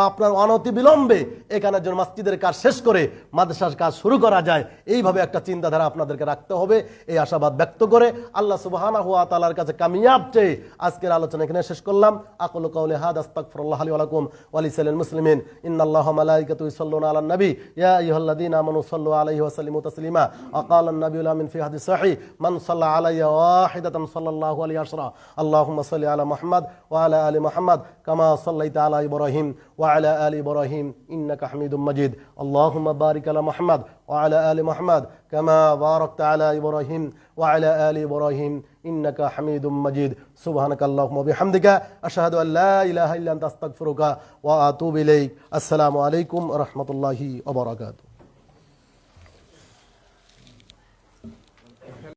আপনার অনতি বিলম্বে এখানে যেন মসজিদের কাজ শেষ করে মাদ্রাসার কাজ শুরু করা যায়, এইভাবে একটা চিন্তাধারা আপনাদেরকে রাখতে হবে। এই আশাবাদ ব্যক্ত করে আল্লাহ সুবহানাহু ওয়া তাআলার কাছে কামিয়াব চেয়ে আজকের আলোচনা এখানে শেষ করলাম। আকুলু কাওলি হাদা, আস্তাগফিরুল্লাহ লি ওয়া লাকুম ওয়া লিসাইরিল মুসলিমিন। ইন্নাল্লাহা ওয়া মালাইকাতুহু ইউসাল্লুনা আলান নবী ইয়া আইয়ুহাল্লাযীনা আমানু সাল্লু আলাইহি ওয়া সাল্লিমু তাসলিমা। আকালা আন-নাবিয়্যুল আমিন ফি হাদিস সহিহ, মান সাল্লা আলাইয়া ওয়াহিদাতান সাল্লাল্লাহু আলাইহি আশরা। আল্লাহুম্মা সাল্লি আলা মুহাম্মাদ ওয়া আলা আলি মুহাম্মাদ কামা সাল্লাইতা আলা ইব্রাহিম ওয়া আলা আলি ইব্রাহিম ইন্নাকা হামিদুম মাজিদ। আল্লাহুম্মা বারিক আলা মুহাম্মাদ ওয়া আলা আলি মুহাম্মাদ কামা বারাকতা আলা ইব্রাহিম ওয়া আলা আলি ইব্রাহিম ইন্নাকা হামিদুম মাজিদ। সুবহানাকাল্লাহুম্মা ওয়া বিহামদিকা আশহাদু আল লা ইলাহা ইল্লা আনতা আস্তাগফিরুকা ওয়া আতুবু ইলাইক। আসসালামু আলাইকুম ওয়া রাহমাতুল্লাহি ওয়া বারাকাতুহু।